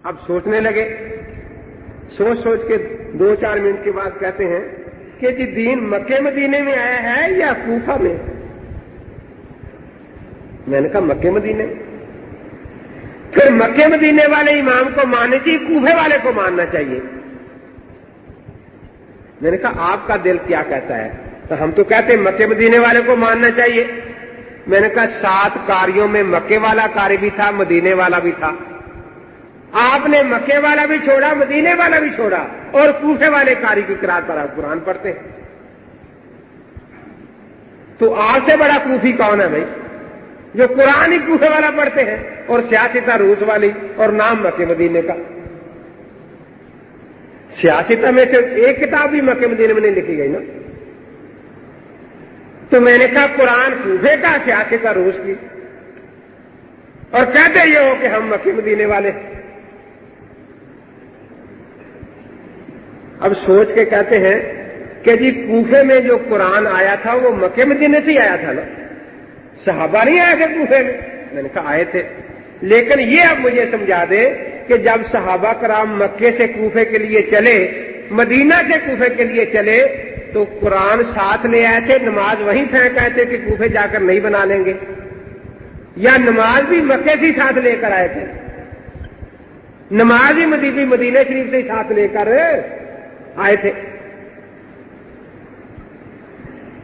اب سوچنے لگے، سوچ سوچ کے 2-4 منٹ کے بعد کہتے ہیں کہ جی دین مکے مدینے میں آیا ہے یا کوفہ میں؟ میں نے کہا مکے مدینے میں۔ پھر مکے مدینے والے امام کو ماننا چاہیے، کوفے والے کو ماننا چاہیے؟ میں نے کہا آپ کا دل کیا کہتا ہے؟ تو ہم تو کہتے ہیں مکے مدینے والے کو ماننا چاہیے۔ میں نے کہا 7 قاریوں میں مکے والا قاری بھی تھا، مدینے والا بھی تھا، آپ نے مکے والا بھی چھوڑا، مدینے والا بھی چھوڑا، اور کوفے والے قاری کی قرات پر آپ قرآن پڑھتے ہیں۔ تو آپ سے بڑا کوفی کون ہے بھائی، جو قرآن ہی کوفے والا پڑھتے ہیں اور سیاستہ روس والی اور نام مکے مدینے کا؟ سیاستہ میں سے ایک کتاب بھی مکے مدینے میں نہیں لکھی گئی نا۔ تو میں نے کہا قرآن کوفے کا، سیاستہ روس کی، اور کہتے یہ ہو کہ ہم مکے مدینے والے۔ اب سوچ کے کہتے ہیں کہ جی کوفے میں جو قرآن آیا تھا وہ مکے مدینے سے ہی آیا تھا نا، صحابہ نہیں آئے تھے کوفے میں؟ میں نے کہا آئے تھے، لیکن یہ اب مجھے سمجھا دے کہ جب صحابہ کرام مکے سے کوفے کے لیے چلے، مدینہ سے کوفے کے لیے چلے، تو قرآن ساتھ لے آئے تھے، نماز وہیں پھینک آئے تھے کہ کوفے جا کر نہیں بنا لیں گے، یا نماز بھی مکے سے ساتھ لے کر آئے تھے؟ نماز ہی مدینہ شریف سے ساتھ لے کر آئے تھے۔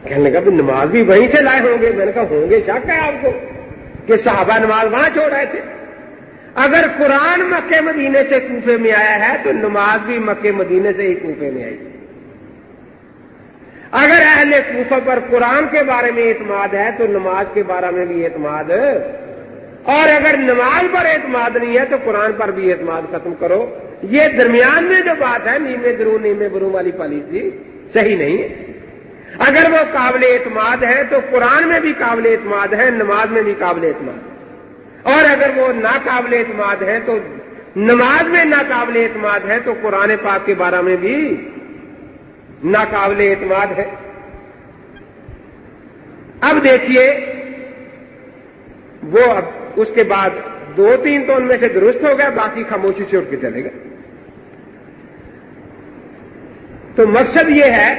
کہنے لگا بھی نماز بھی وہیں سے لائے ہوں گے؟ میں نے کہا ہوں گے، شک ہے آپ کو کہ صحابہ نماز وہاں چھوڑ آئے تھے؟ اگر قرآن مکے مدینے سے کوفے میں آیا ہے تو نماز بھی مکے مدینے سے ہی کوفے میں آئی۔ اگر اہل کوفہ پر قرآن کے بارے میں اعتماد ہے تو نماز کے بارے میں بھی اعتماد ہے، اور اگر نماز پر اعتماد نہیں ہے تو قرآن پر بھی اعتماد ختم کرو۔ یہ درمیان میں جو بات ہے نیمے درو نیمے برو والی پالیسی صحیح نہیں ہے۔ اگر وہ قابل اعتماد ہے تو قرآن میں بھی قابل اعتماد ہے، نماز میں بھی قابل اعتماد ہے، اور اگر وہ ناقابل اعتماد ہے تو نماز میں ناقابل اعتماد ہے تو قرآن پاک کے بارے میں بھی ناقابل اعتماد ہے۔ اب دیکھیے وہ اب اس کے بعد 2-3 تو ان میں سے درست ہو گیا، باقی خاموشی سے اٹھ کے چلے گئے۔ تو مقصد یہ ہے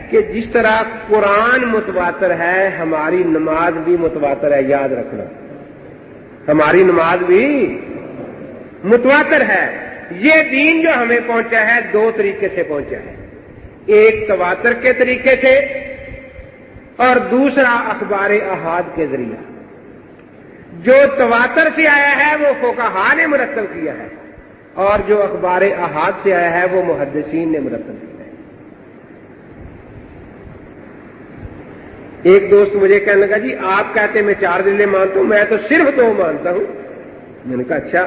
کہ جس طرح قرآن متواتر ہے ہماری نماز بھی متواتر ہے، یاد رکھنا، ہماری نماز بھی متواتر ہے۔ یہ دین جو ہمیں پہنچا ہے 2 طریقے سے پہنچا ہے، ایک تواتر کے طریقے سے اور دوسرا اخبار احاد کے ذریعے۔ جو تواتر سے آیا ہے وہ فقہاء نے مرتب کیا ہے، اور جو اخبار احاد سے آیا ہے وہ محدثین نے مرتب کیا ہے۔ ایک دوست مجھے کہنے لگا جی آپ کہتے ہیں میں 4 دلیں مانتا ہوں، میں تو صرف 2 مانتا ہوں۔ میں نے کہا اچھا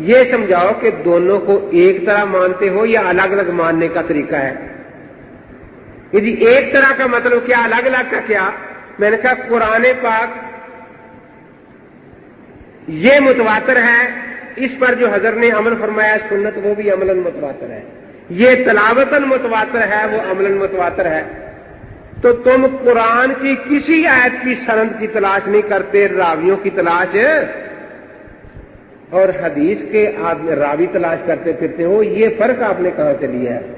یہ سمجھاؤ کہ دونوں کو ایک طرح مانتے ہو یا الگ الگ ماننے کا طریقہ ہے؟ کہ جی ایک طرح کا مطلب کیا، الگ الگ کا کیا؟ میں نے کہا قرآن پاک یہ متواتر ہے، اس پر جو حضرت نے عمل فرمایا سنت وہ بھی عملاً متواتر ہے، یہ تلاوتاً متواتر ہے وہ عملاً متواتر ہے۔ تو تم قرآن کی کسی آیت کی سند کی تلاش نہیں کرتے، راویوں کی تلاش اور حدیث کے راوی تلاش کرتے پھرتے ہو، یہ فرق آپ نے کہاں سے لیا ہے؟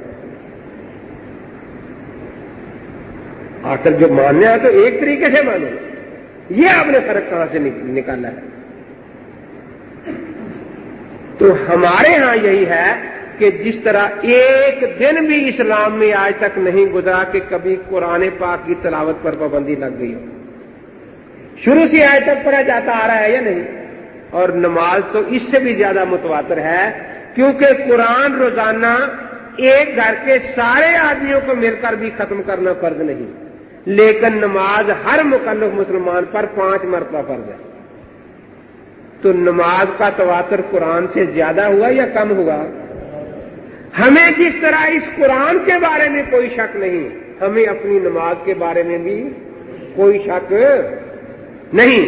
آخر جو ماننے ہے تو ایک طریقے سے مانو، یہ آپ نے فرق کہاں سے نکالا ہے؟ تو ہمارے ہاں یہی ہے کہ جس طرح ایک دن بھی اسلام میں آج تک نہیں گزرا کہ کبھی قرآن پاک کی تلاوت پر پابندی لگ گئی ہو، شروع سے آج تک پڑھا جاتا آ رہا ہے یا نہیں؟ اور نماز تو اس سے بھی زیادہ متواتر ہے، کیونکہ قرآن روزانہ ایک گھر کے سارے آدمیوں کو مل کر بھی ختم کرنا فرض نہیں، لیکن نماز ہر مکلف مسلمان پر 5 مرتبہ فرض ہے۔ تو نماز کا تواتر قرآن سے زیادہ ہوا یا کم ہوا؟ ہمیں جس طرح اس قرآن کے بارے میں کوئی شک نہیں، ہمیں اپنی نماز کے بارے میں بھی کوئی شک نہیں۔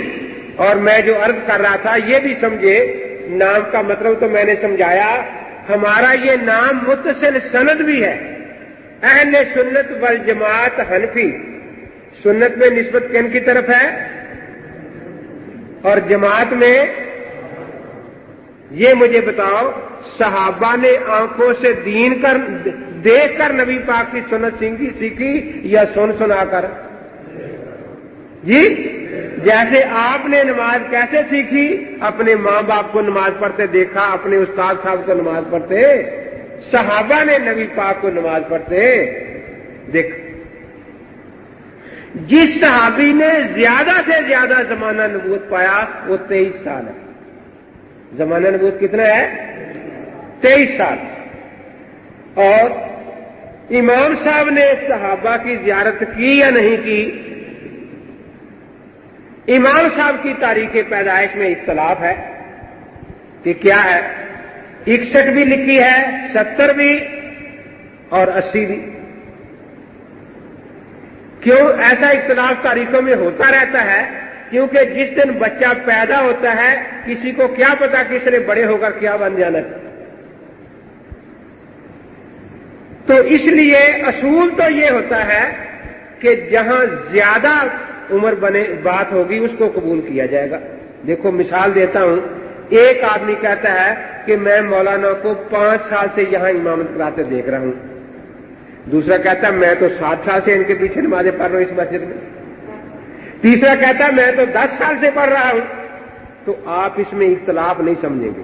اور میں جو عرض کر رہا تھا یہ بھی سمجھے، نام کا مطلب تو میں نے سمجھایا، ہمارا یہ نام متصل سند بھی ہے، اہل سنت والجماعت حنفی۔ سنت میں نسبت کن کی طرف ہے اور جماعت میں یہ مجھے بتاؤ صحابہ نے آنکھوں سے دین دیکھ کر نبی پاک کی سنت سیکھی یا سنا کر؟ جی جیسے آپ نے نماز کیسے سیکھی؟ اپنے ماں باپ کو نماز پڑھتے دیکھا، اپنے استاد صاحب کو نماز پڑھتے، صحابہ نے نبی پاک کو نماز پڑھتے دیکھا۔ جس صحابی نے زیادہ سے زیادہ زمانہ نبوت پایا وہ 23 سال ہے۔ زمانہ نبوت کتنا ہے؟ 23 سال۔ اور امام صاحب نے صحابہ کی زیارت کی یا نہیں کی؟ امام صاحب کی تاریخ پیدائش میں اختلاف ہے کہ کیا ہے، 61 بھی لکھی ہے، 70 بھی اور 80 بھی۔ کیوں ایسا اختلاف تاریخوں میں ہوتا رہتا ہے؟ کیونکہ جس دن بچہ پیدا ہوتا ہے کسی کو کیا پتا کس نے بڑے ہو کر کیا بن جانا ہے۔ تو اس لیے اصول تو یہ ہوتا ہے کہ جہاں زیادہ عمر بات ہوگی اس کو قبول کیا جائے گا۔ دیکھو مثال دیتا ہوں، ایک آدمی کہتا ہے کہ میں مولانا کو 5 سال سے یہاں امامت کراتے دیکھ رہا ہوں، دوسرا کہتا ہے میں تو 7 سال سے ان کے پیچھے نمازیں پڑھ رہا ہوں اس مسجد میں، تیسرا کہتا ہے میں تو 10 سال سے پڑھ رہا ہوں۔ تو آپ اس میں اختلاف نہیں سمجھیں گے،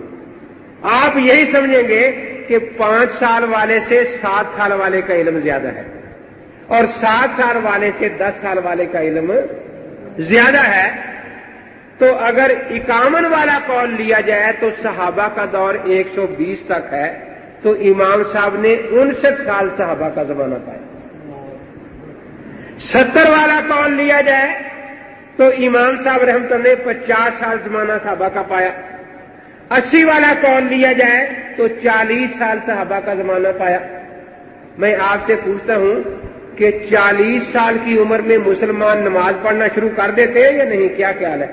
آپ یہی سمجھیں گے کہ 5 سال والے سے 7 سال والے کا علم زیادہ ہے اور 7 سال والے سے 10 سال والے کا علم زیادہ ہے۔ تو اگر 51 والا قول لیا جائے تو صحابہ کا دور 120 تک ہے، تو امام صاحب نے 59 سال صحابہ کا زمانہ پایا۔ 70 والا قول لیا جائے تو امام صاحب رحمۃ اللہ نے 50 سال زمانہ صحابہ کا پایا۔ 80 والا قول لیا جائے تو 40 سال صحابہ کا زمانہ پایا۔ میں آپ سے پوچھتا ہوں کہ 40 سال کی عمر میں مسلمان نماز پڑھنا شروع کر دیتے ہیں یا نہیں؟ کیا خیال ہے؟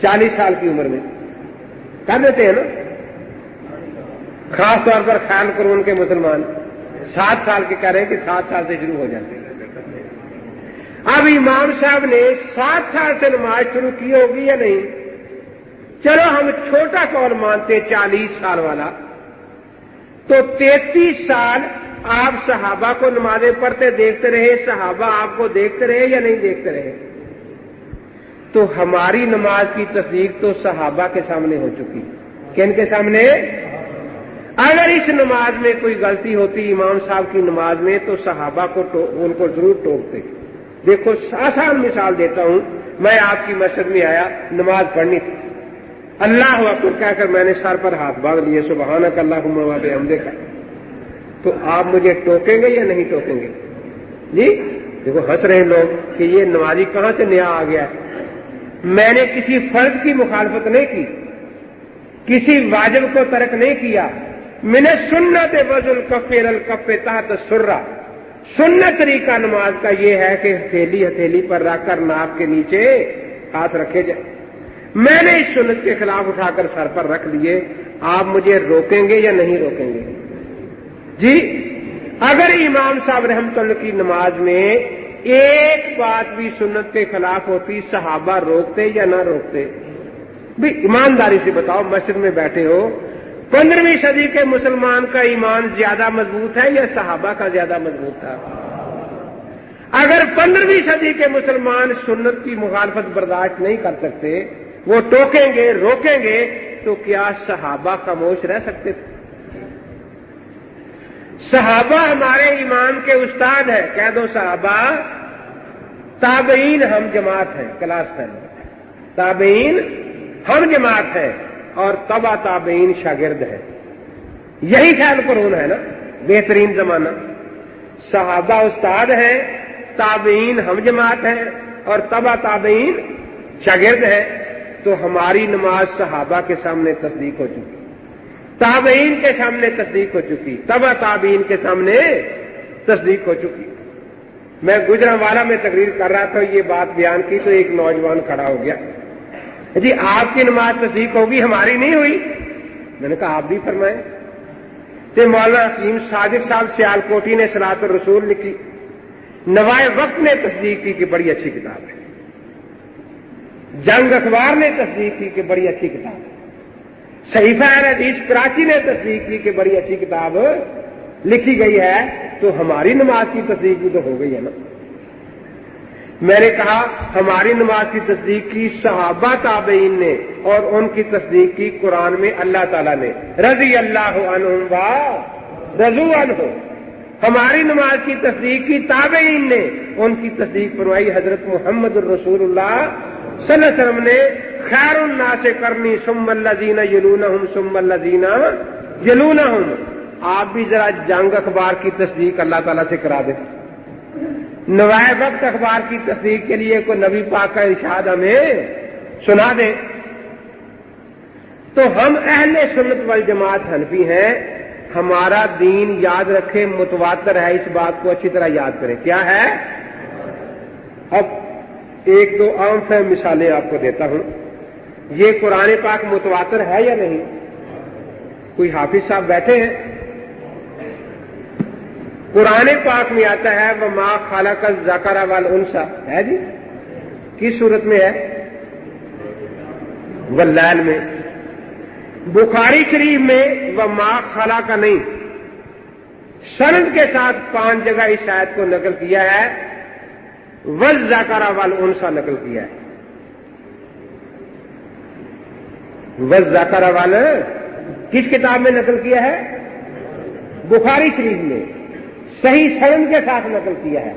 40 سال کی عمر میں کر دیتے ہیں نا؟ خاص طور پر خیال قرون کے مسلمان 7 سال کے کہہ رہے ہیں کہ 7 سال سے شروع ہو جاتے ہیں۔ اب امام صاحب نے 7 سال سے نماز شروع کی ہوگی یا نہیں؟ چلو ہم چھوٹا قول مانتے 40 سال والا، تو 33 سال آپ صحابہ کو نمازیں پڑھتے دیکھتے رہے، صحابہ آپ کو دیکھتے رہے یا نہیں دیکھتے رہے؟ تو ہماری نماز کی تصدیق تو صحابہ کے سامنے ہو چکی۔ کن کے سامنے؟ اگر اس نماز میں کوئی غلطی ہوتی امام صاحب کی نماز میں تو صحابہ کو ان کو ضرور ٹوکتے۔ دیکھو آسان مثال دیتا ہوں، میں آپ کی مسجد میں آیا، نماز پڑھنی تھی، اللہ اکبر کہہ کر میں نے سر پر ہاتھ باندھ لیے، سبحانک اللہم و بحمدک، تو آپ مجھے ٹوکیں گے یا نہیں ٹوکیں گے؟ جی دیکھو ہنس رہے لوگ کہ یہ نمازی کہاں سے نیا آ گیا ہے۔ میں نے کسی فرض کی مخالفت نہیں کی، کسی واجب کو ترک نہیں کیا۔ من سنت وضع الکف الی الکف تحت السرہ، سنت طریقہ نماز کا یہ ہے کہ ہتھیلی پر رکھ کر ناک کے نیچے ہاتھ رکھے جائے۔ میں نے اس سنت کے خلاف اٹھا کر سر پر رکھ لیے، آپ مجھے روکیں گے یا نہیں روکیں گے؟ جی اگر امام صاحب رحمۃ اللہ کی نماز میں ایک بات بھی سنت کے خلاف ہوتی صحابہ روکتے یا نہ روکتے؟ بھی ایمانداری سے بتاؤ، مسجد میں بیٹھے ہو، 15ویں صدی کے مسلمان کا ایمان زیادہ مضبوط ہے یا صحابہ کا زیادہ مضبوط تھا؟ اگر 15ویں صدی کے مسلمان سنت کی مخالفت برداشت نہیں کر سکتے، وہ ٹوکیں گے روکیں گے، تو کیا صحابہ خاموش رہ سکتے تھے؟ صحابہ ہمارے ایمان کے استاد ہیں، کہہ دو صحابہ۔ تابعین ہم جماعت ہیں، کلاس ہے، تابعین ہم جماعت ہیں اور تبع تابعین شاگرد ہے۔ یہی خیال قرون ہے نا، بہترین زمانہ۔ صحابہ استاد ہیں، تابعین ہم جماعت ہیں اور تبع تابعین شاگرد ہے۔ تو ہماری نماز صحابہ کے سامنے تصدیق ہو چکی، تابعین کے سامنے تصدیق ہو چکی، تبع تابعین کے سامنے تصدیق ہو چکی۔ میں گجرانوالہ میں تقریر کر رہا تھا، یہ بات بیان کی تو ایک نوجوان کھڑا ہو گیا، جی آپ کی نماز تصدیق ہوگی ہماری نہیں ہوئی؟ میں نے کہا آپ بھی فرمائیں۔ تو مولانا حکیم صادق صاحب سیال کوٹی نے صلاۃ الرسول لکھی، نوائے وقت نے تصدیق کی کہ بڑی اچھی کتاب ہے، جنگ اخبار نے تصدیق کی کہ بڑی اچھی کتاب ہے، صحیفہ حدیث کراچی نے تصدیق کی کہ بڑی اچھی کتاب لکھی گئی ہے، تو ہماری نماز کی تصدیق بھی تو ہو گئی ہے نا۔ میں نے کہا ہماری نماز کی تصدیق کی صحابہ تابعین نے، اور ان کی تصدیق کی قرآن میں اللہ تعالیٰ نے، رضی اللہ عنہم و رضوا عنہ۔ ہماری نماز کی تصدیق کی تابعین نے، ان کی تصدیق فرمائی حضرت محمد الرسول اللہ صلی اللہ علیہ وسلم نے، خیر الناس کرنی ثم الذین یلونہم ثم الذین یلونہم۔ آپ بھی ذرا جنگ اخبار کی تصدیق اللہ تعالیٰ سے کرا دیں، نوائے وقت اخبار کی تصدیق کے لیے کوئی نبی پاک کا ارشاد ہمیں سنا دیں۔ تو ہم اہل سنت والجماعت حنفی ہیں، ہمارا دین یاد رکھے متواتر ہے، اس بات کو اچھی طرح یاد کریں۔ کیا ہے؟ اب ایک دو عام فہم مثالیں آپ کو دیتا ہوں۔ یہ قرآن پاک متواتر ہے یا نہیں؟ کوئی حافظ صاحب بیٹھے ہیں؟ قرآن پاک میں آتا ہے وما خلق الذکر والانثی، ہے جی؟ کس صورت میں ہے؟ واللیل میں۔ بخاری شریف میں وما خلق کا نہیں، سند کے ساتھ 5 جگہ اس آیت کو نقل کیا ہے، والذکر والانثی نقل کیا ہے۔ والذکر کس کتاب میں نقل کیا ہے؟ بخاری شریف میں، صحیح سند کے ساتھ نقل کیا ہے۔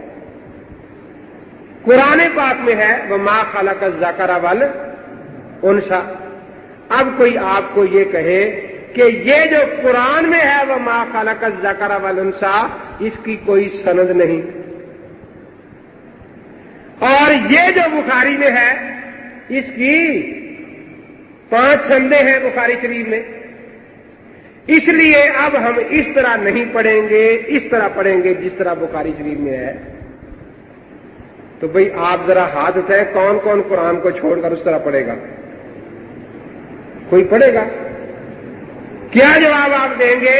قرآن پاک میں ہے وما خلق الذکر والانثی۔ اب کوئی آپ کو یہ کہے کہ یہ جو قرآن میں ہے وما خلق الذکر والانثی، اس کی کوئی سند نہیں، اور یہ جو بخاری میں ہے اس کی 5 سندیں ہیں بخاری شریف میں، اس لیے اب ہم اس طرح نہیں پڑھیں گے، اس طرح پڑھیں گے جس طرح بخاری شریف میں ہے۔ تو بھئی آپ ذرا ہاتھ اٹھائیں، کون کون قرآن کو چھوڑ کر اس طرح پڑھے گا؟ کوئی پڑھے گا؟ کیا جواب آپ دیں گے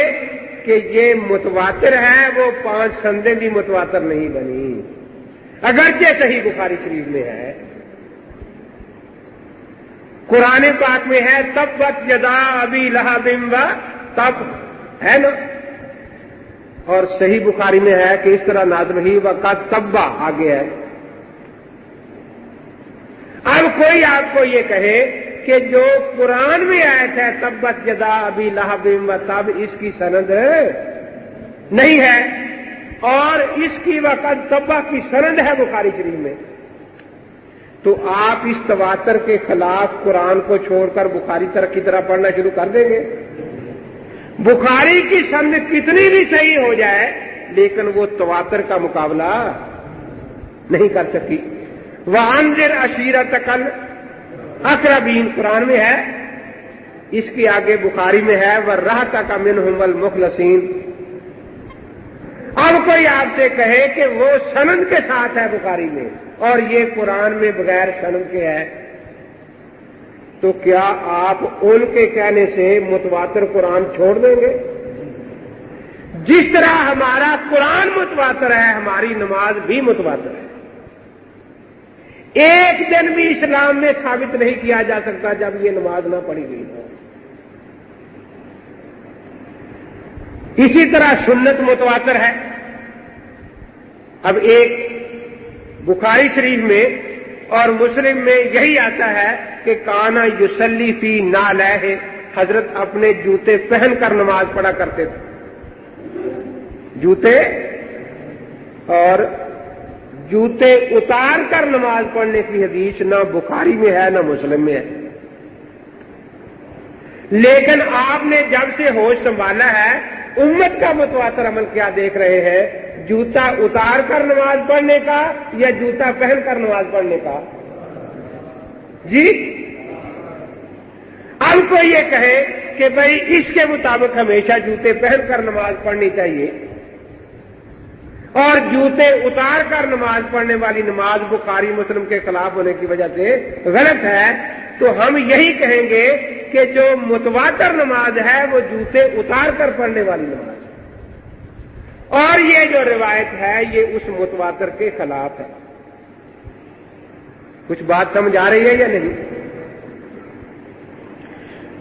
کہ یہ متواتر ہے، وہ 5 سندیں بھی متواتر نہیں بنی، اگرچہ صحیح بخاری شریف میں ہے۔ قرآن پاک میں ہے تبت یدا ابی لہب و تب، ہے نا؟ اور صحیح بخاری میں ہے کہ اس طرح نازل ہوئی وقت تبا آگے ہے۔ اب کوئی آپ کو یہ کہے کہ جو قرآن میں آیت ہے تبت یدا ابی لہب و تب، اس کی سند نہیں ہے، اور اس کی وقت تبا کی سند ہے بخاری شریف میں، تو آپ اس تواتر کے خلاف قرآن کو چھوڑ کر بخاری کی طرح پڑھنا شروع کر دیں گے۔ بخاری کی سند کتنی بھی صحیح ہو جائے لیکن وہ تواتر کا مقابلہ نہیں کر سکی۔ وَأَنذِرْ عَشِيرَتَكَ الْأَقْرَبِينَ قرآن میں ہے، اس کے آگے بخاری میں ہے وَرَحْتَكَ مِنْهُمُ الْمُخْلَصِينَ۔ اب کوئی آپ سے کہے کہ وہ سند کے ساتھ ہے بخاری میں اور یہ قرآن میں بغیر سند کے ہے، تو کیا آپ ان کے کہنے سے متواتر قرآن چھوڑ دیں گے؟ جس طرح ہمارا قرآن متواتر ہے، ہماری نماز بھی متواتر ہے۔ ایک دن بھی اسلام میں ثابت نہیں کیا جا سکتا جب یہ نماز نہ پڑھی گئی ہو۔ اسی طرح سنت متواتر ہے۔ اب ایک بخاری شریف میں اور مسلم میں یہی آتا ہے کہ کانا یصلی فی نعلیہ، حضرت اپنے جوتے پہن کر نماز پڑھا کرتے تھے۔ جوتے اور جوتے اتار کر نماز پڑھنے کی حدیث نہ بخاری میں ہے نہ مسلم میں ہے، لیکن آپ نے جب سے ہوش سنبھالا ہے امت کا متواتر عمل کیا دیکھ رہے ہیں؟ جوتا اتار کر نماز پڑھنے کا یا جوتا پہن کر نماز پڑھنے کا؟ جی، اب کوئی یہ کہے کہ بھئی اس کے مطابق ہمیشہ جوتے پہن کر نماز پڑھنی چاہیے اور جوتے اتار کر نماز پڑھنے والی نماز بخاری مسلم کے خلاف ہونے کی وجہ سے غلط ہے، تو ہم یہی کہیں گے کہ جو متواتر نماز ہے وہ جوتے اتار کر پڑھنے والی نماز ہے، اور یہ جو روایت ہے یہ اس متواتر کے خلاف ہے۔ کچھ بات سمجھ آ رہی ہے یا نہیں؟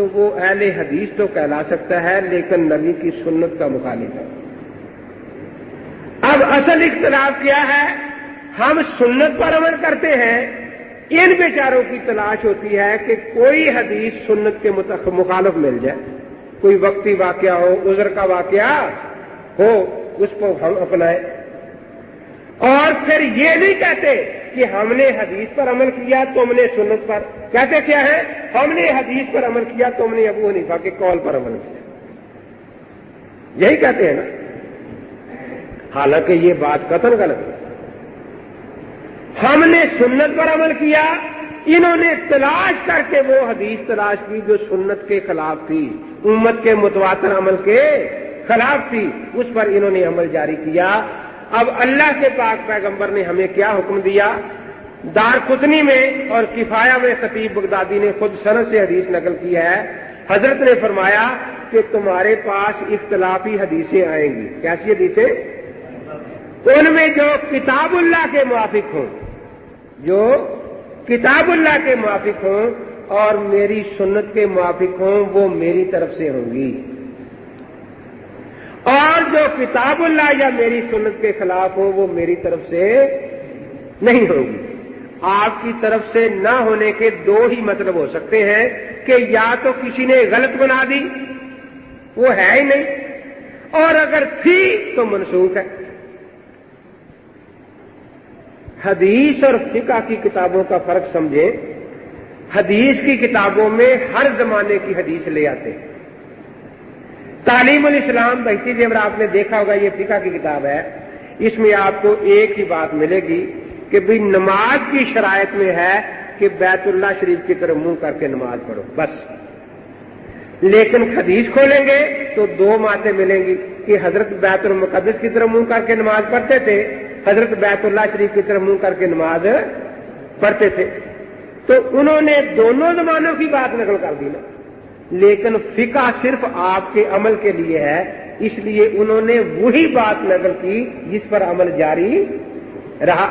تو وہ اہل حدیث تو کہلا سکتا ہے لیکن نبی کی سنت کا مخالف ہے۔ اب اصل اختلاف کیا ہے؟ ہم سنت پر عمل کرتے ہیں، ان بیچاروں کی تلاش ہوتی ہے کہ کوئی حدیث سنت کے مخالف مل جائے، کوئی وقتی واقعہ ہو، عذر کا واقعہ ہو، اس کو ہم اپنائیں، اور پھر یہ نہیں کہتے کہ ہم نے حدیث پر عمل کیا تم نے سنت پر، کہتے کیا ہے؟ ہم نے حدیث پر عمل کیا تم نے ابو حنیفہ کے قول پر عمل کیا، یہی کہتے ہیں نا، حالانکہ یہ بات قطعاً غلط ہے۔ ہم نے سنت پر عمل کیا، انہوں نے تلاش کر کے وہ حدیث تلاش کی جو سنت کے خلاف تھی، امت کے متواتر عمل کے خلاف تھی، اس پر انہوں نے عمل جاری کیا۔ اب اللہ کے پاک پیغمبر نے ہمیں کیا حکم دیا؟ دارقطنی میں اور کفایہ میں خطیب بغدادی نے خود سند سے حدیث نقل کی ہے، حضرت نے فرمایا کہ تمہارے پاس اختلافی حدیثیں آئیں گی۔ کیسی حدیثیں؟ ان میں جو کتاب اللہ کے موافق ہوں، جو کتاب اللہ کے موافق ہوں اور میری سنت کے موافق ہوں، وہ میری طرف سے ہوں گی، اور جو کتاب اللہ یا میری سنت کے خلاف ہو وہ میری طرف سے نہیں ہوگی۔ آپ کی طرف سے نہ ہونے کے دو ہی مطلب ہو سکتے ہیں کہ یا تو کسی نے غلط بنا دی، وہ ہے ہی نہیں، اور اگر تھی تو منسوخ ہے۔ حدیث اور فقہ کی کتابوں کا فرق سمجھیں۔ حدیث کی کتابوں میں ہر زمانے کی حدیث لے آتے ہیں۔ تعلیم الاسلام بہتی زیور آپ نے دیکھا ہوگا، یہ فقہ کی کتاب ہے، اس میں آپ کو ایک ہی بات ملے گی کہ بھئی نماز کی شرائط میں ہے کہ بیت اللہ شریف کی طرف منہ کر کے نماز پڑھو، بس۔ لیکن حدیث کھولیں گے تو دو باتیں ملیں گی کہ حضرت بیت المقدس کی طرف منہ کر کے نماز پڑھتے تھے، حضرت بیت اللہ شریف کی طرف منہ کر کے نماز پڑھتے تھے۔ تو انہوں نے دونوں زمانوں کی بات نقل کر دی نا، لیکن فقہ صرف آپ کے عمل کے لیے ہے، اس لیے انہوں نے وہی بات نقل کی جس پر عمل جاری رہا۔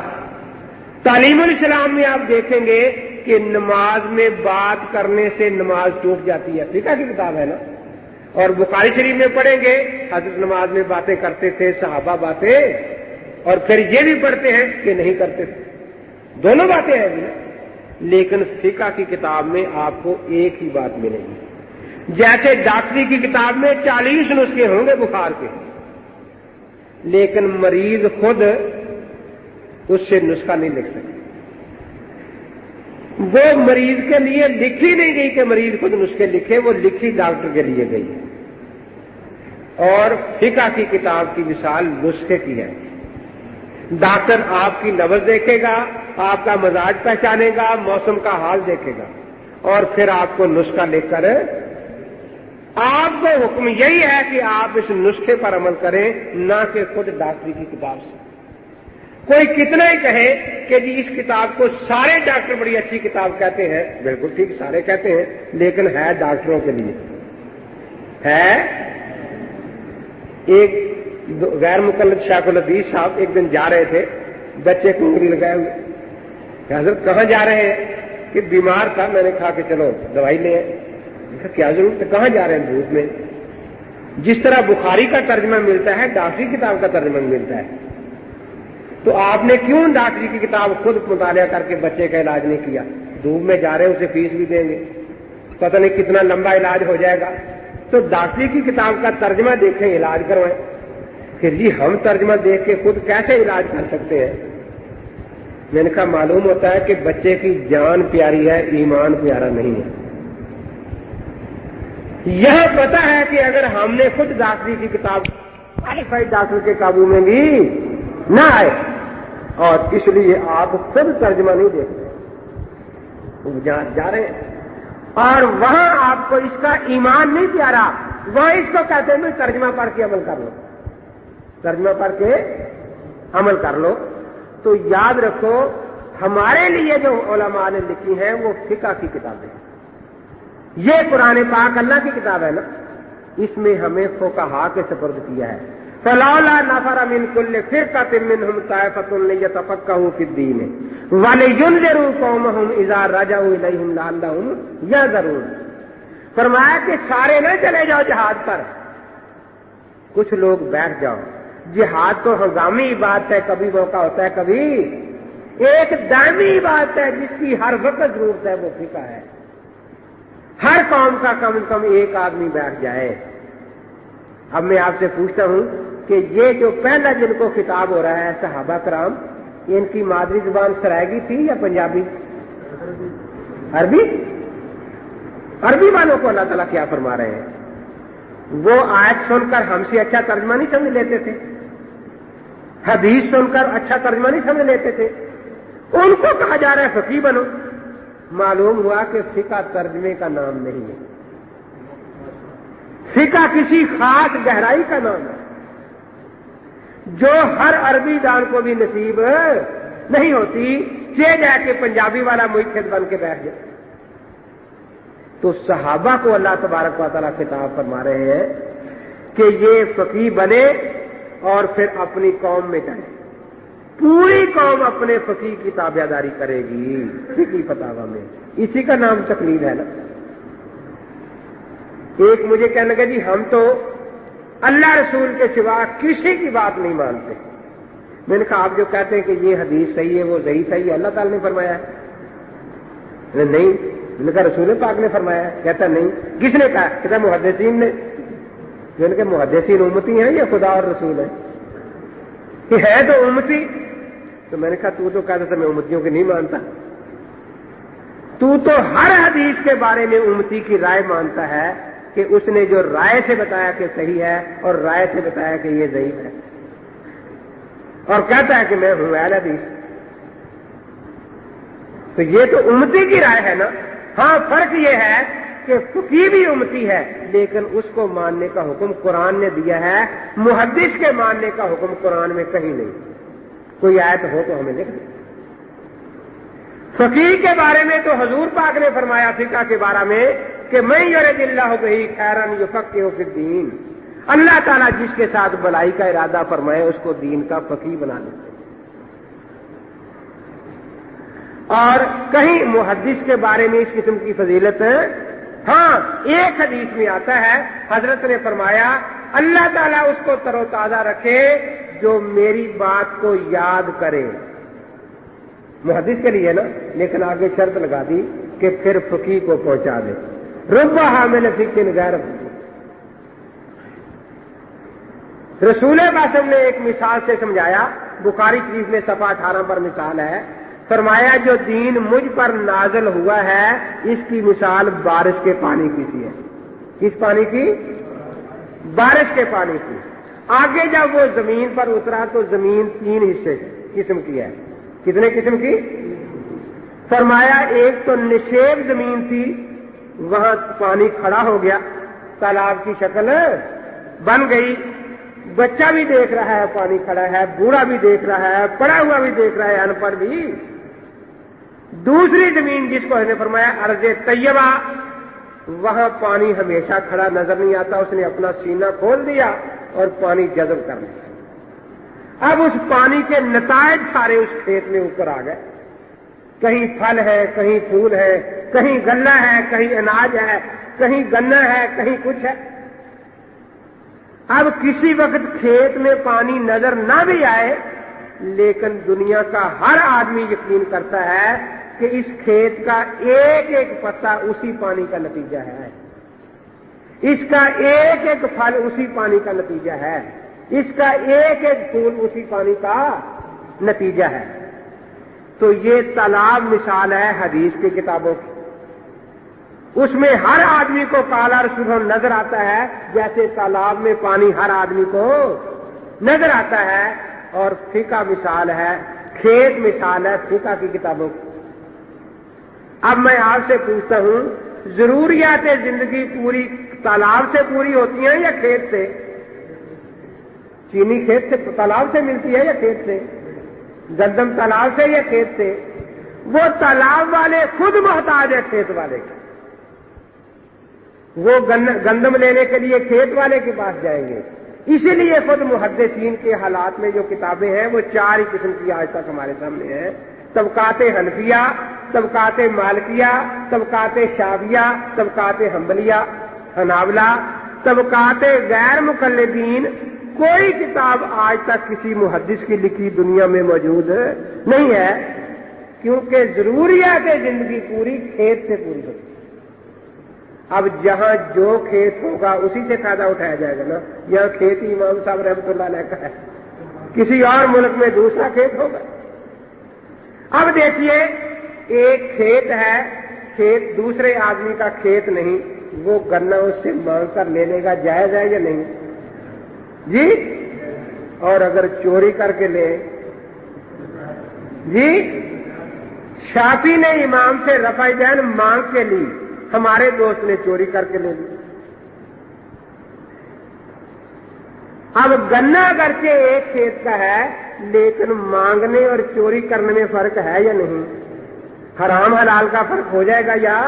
تعلیم الاسلام میں آپ دیکھیں گے کہ نماز میں بات کرنے سے نماز ٹوٹ جاتی ہے، فقہ کی کتاب ہے نا، اور بخاری شریف میں پڑھیں گے حضرت نماز میں باتیں کرتے تھے، صحابہ باتیں، اور پھر یہ بھی پڑھتے ہیں کہ نہیں کرتے تھے، دونوں باتیں ہیں بھی نا۔ لیکن فقہ کی کتاب میں آپ کو ایک ہی بات ملے گی، جیسے ڈاکٹری کی کتاب میں 40 نسخے ہوں گے بخار کے، لیکن مریض خود اس سے نسخہ نہیں لکھ سکتے، وہ مریض کے لیے لکھی نہیں گئی کہ مریض خود نسخے لکھے، وہ لکھی ڈاکٹر کے لیے گئی۔ اور فقہ کی کتاب کی مثال نسخے کی ہے، ڈاکٹر آپ کی نبض دیکھے گا، آپ کا مزاج پہچانے گا، موسم کا حال دیکھے گا، اور پھر آپ کو نسخہ لے کر آپ کو حکم یہی ہے کہ آپ اس نسخے پر عمل کریں، نہ کہ خود ڈاکٹری کی کتاب سے۔ کوئی کتنا ہی کہے کہ جی اس کتاب کو سارے ڈاکٹر بڑی اچھی کتاب کہتے ہیں، بالکل ٹھیک، سارے کہتے ہیں، لیکن ہے ڈاکٹروں کے لیے ہے۔ ایک غیر مقلد شیخ الحدیث صاحب ایک دن جا رہے تھے، بچے کو انگلی لگائے ہوئے، کہ حضرت کہاں جا رہے ہیں؟ کہ بیمار تھا، میں نے کہا کہ چلو دوائی لے آئے۔ کیا ضرورت ہے، کہاں جا رہے ہیں؟ دھوپ میں۔ جس طرح بخاری کا ترجمہ ملتا ہے، ڈاکٹری کتاب کا ترجمہ ملتا ہے، تو آپ نے کیوں ڈاکٹری کی کتاب خود مطالعہ کر کے بچے کا علاج نہیں کیا؟ دھوپ میں جا رہے ہیں، اسے فیس بھی دیں گے، پتہ نہیں کتنا لمبا علاج ہو جائے گا، تو ڈاکٹری کی کتاب کا ترجمہ دیکھیں، علاج کروائیں۔ کہ جی ہم ترجمہ دیکھ کے خود کیسے علاج کر سکتے ہیں؟ میں نے کہا معلوم ہوتا ہے کہ بچے کی جان پیاری ہے، ایمان پیارا نہیں ہے۔ یہ پتا ہے کہ اگر ہم نے خود ڈاکٹری کی کتاب کوالیفائڈ ڈاکٹر کے قابو میں بھی نہ آئے، اور اس لیے آپ خود ترجمہ نہیں دیکھتے، جہاں جا رہے ہیں اور وہاں آپ کو اس کا ایمان نہیں پیارا، وہاں اس کو کہتے ہیں ترجمہ پڑھ کے عمل کر لو، ترجمہ پڑھ کے عمل کر لو۔ تو یاد رکھو ہمارے لیے جو علماء نے لکھی ہیں وہ فقہ کی کتابیں ہیں، یہ قرآن پاک اللہ کی کتاب ہے نا، اس میں ہمیں فقہاء کے سپرد کیا ہے۔ فلولا نفر من كل فرقة منهم طائفة ليتفقهوا في الدين ولينذروا قومهم اذا رجعوا اليهم لعلهم يحذرون۔ فرمایا کہ سارے نہ چلے جاؤ جہاد پر، کچھ لوگ بیٹھ جاؤ۔ جہاد تو ہنگامی بات ہے، کبھی موقع ہوتا ہے، کبھی ایک دائمی بات ہے جس کی ہر وقت ضرورت ہے، وہ فقہ ہے۔ ہر قوم کا کم از کم ایک آدمی بیٹھ جائے۔ اب میں آپ سے پوچھتا ہوں کہ یہ جو پہلا جن کو خطاب ہو رہا ہے صحابہ کرام، ان کی مادری زبان سرائیگی تھی یا پنجابی؟ عربی؟ عربی والوں کو اللہ تعالیٰ کیا فرما رہے ہیں؟ وہ آیت سن کر ہم سے اچھا ترجمہ نہیں سمجھ لیتے تھے، حدیث سن کر اچھا ترجمہ نہیں سمجھ لیتے تھے، ان کو کہا جا رہا ہے فقیہ بنو۔ معلوم ہوا کہ فقہ ترجمے کا نام نہیں ہے، فقہ کسی خاص گہرائی کا نام ہے جو ہر عربی دان کو بھی نصیب نہیں ہوتی، جا کے پنجابی والا ملحد بن کے بیٹھ جائے۔ تو صحابہ کو اللہ تبارک و تعالیٰ خطاب فرما رہے ہیں کہ یہ فقیہ بنے اور پھر اپنی قوم میں جائے، پوری قوم اپنے فقیہ کی تابعداری کرے گی فقیہ فتاوی میں۔ اسی کا نام تقلید ہے نا۔ ایک مجھے کہنے لگا جی ہم تو اللہ رسول کے سوا کسی کی بات نہیں مانتے۔ میں نے کہا آپ جو کہتے ہیں کہ یہ حدیث صحیح ہے، وہ ضعیف ہے، یہ اللہ تعالی نے فرمایا ہے؟ نہیں۔ میں نے کہا رسول پاک نے فرمایا ہے؟ کہتا نہیں۔ کس نے کہا؟ کہتا محدثین نے۔ میں نے کہا محدثین امتی ہیں یا خدا اور رسول ہے؟ کہ ہے تو امتی۔ تو میں نے کہا تو کہتا تھا میں امتیوں کی نہیں مانتا، تو ہر حدیث کے بارے میں امتی کی رائے مانتا ہے کہ اس نے جو رائے سے بتایا کہ صحیح ہے اور رائے سے بتایا کہ یہ ضعیف ہے، اور کہتا ہے کہ میں ہوں اہل حدیث۔ تو یہ تو امتی کی رائے ہے نا۔ ہاں فرق یہ ہے کہ فقیہ بھی امتی ہے، لیکن اس کو ماننے کا حکم قرآن نے دیا ہے، محدث کے ماننے کا حکم قرآن میں کہیں نہیں۔ کوئی آیت ہو تو ہمیں لکھ دیں۔ فقیہ کے بارے میں تو حضور پاک نے فرمایا فقہ کے بارے میں کہ من یرد اللہ بہ خیرا یفقہہ فی الدین، اللہ تعالیٰ جس کے ساتھ بھلائی کا ارادہ فرمائے اس کو دین کا فقیہ بنا دیتے۔ اور کہیں محدث کے بارے میں اس قسم کی فضیلت ہے؟ ہاں، ایک حدیث میں آتا ہے حضرت نے فرمایا اللہ تعالیٰ اس کو تر و تازہ رکھے جو میری بات کو یاد کرے۔ محدث کے لیے نا، لیکن آگے شرط لگا دی کہ پھر فقیہ کو پہنچا دے۔ رب حامل فقہ غیر رسول قاسم نے ایک مثال سے سمجھایا، بخاری شریف میں صفحہ 18 پر مثال ہے، فرمایا جو دین مجھ پر نازل ہوا ہے اس کی مثال بارش کے پانی کی سی ہے۔ کس پانی کی؟ بارش کے پانی کی۔ آگے جب وہ زمین پر اترا تو زمین 3 حصے قسم کی ہے۔ کتنے قسم کی؟ فرمایا ایک تو نشیب زمین تھی، وہاں پانی کھڑا ہو گیا، تالاب کی شکل بن گئی، بچہ بھی دیکھ رہا ہے پانی کھڑا ہے، بوڑھا بھی دیکھ رہا ہے، پڑا ہوا بھی دیکھ رہا ہے، ان پڑھ بھی۔ دوسری زمین جس کو نے فرمایا ارض طیبہ، وہاں پانی ہمیشہ کھڑا نظر نہیں آتا، اس نے اپنا سینہ کھول دیا اور پانی جذب کر لیا۔ اب اس پانی کے نتائج سارے اس کھیت میں اوپر آ گئے، کہیں پھل ہے، کہیں پھول ہے، کہیں غلہ ہے، کہیں اناج ہے، کہیں گنا ہے، کہیں کچھ ہے۔ اب کسی وقت کھیت میں پانی نظر نہ بھی آئے، لیکن دنیا کا ہر آدمی یقین کرتا ہے کہ اس کھیت کا ایک ایک پتا اسی پانی کا نتیجہ ہے، اس کا ایک ایک پھل اسی پانی کا نتیجہ ہے، اس کا ایک ایک پھول اسی پانی کا نتیجہ ہے۔ تو یہ تالاب مثال ہے حدیث کی کتابوں کی، اس میں ہر آدمی کو کالا رسول نظر آتا ہے جیسے تالاب میں پانی ہر آدمی کو نظر آتا ہے۔ اور فقہ مثال ہے، کھیت مثال ہے فقہ کی کتابوں کی۔ اب میں آپ سے پوچھتا ہوں، ضروریات زندگی پوری تالاب سے پوری ہوتی ہیں یا کھیت سے؟ چینی کھیت سے، تالاب سے ملتی ہے یا کھیت سے؟ گندم تالاب سے یا کھیت سے؟ وہ تالاب والے خود محتاج ہے کھیت والے کے، وہ گندم لینے کے لیے کھیت والے کے پاس جائیں گے۔ اسی لیے خود محدثین کے حالات میں جو کتابیں ہیں وہ 4 ہی قسم کی آج تک ہمارے سامنے ہیں۔ طبقات حنفیہ، طبقات مالکیہ، طبقات شافعیہ، طبقات حنبلیہ، حنابلہ، طبقات غیر مقلدین، کوئی کتاب آج تک کسی محدث کی لکھی دنیا میں موجود نہیں ہے، کیونکہ ضروریات زندگی پوری کھیت سے پوری ہوتی ہے۔ اب جہاں جو کھیت ہوگا اسی سے فائدہ اٹھایا جائے گا نا۔ یہاں کھیت ہی امام صاحب رحمۃ اللہ علیہ کا ہے، کسی اور ملک میں دوسرا کھیت ہوگا۔ اب دیکھیے، ایک کھیت ہے، کھیت دوسرے آدمی کا کھیت نہیں، وہ گنا اس سے مانگ کر لینے کا جائز ہے یا نہیں؟ جی، اور اگر چوری کر کے لے؟ جی، شافعی نے امام سے رفع دین مانگ کے لی، ہمارے دوست نے چوری کر کے لے لی۔ اب گنا اگرچہ ایک کھیت کا ہے، لیکن مانگنے اور چوری کرنے میں فرق ہے یا نہیں؟ حرام حلال کا فرق ہو جائے گا یا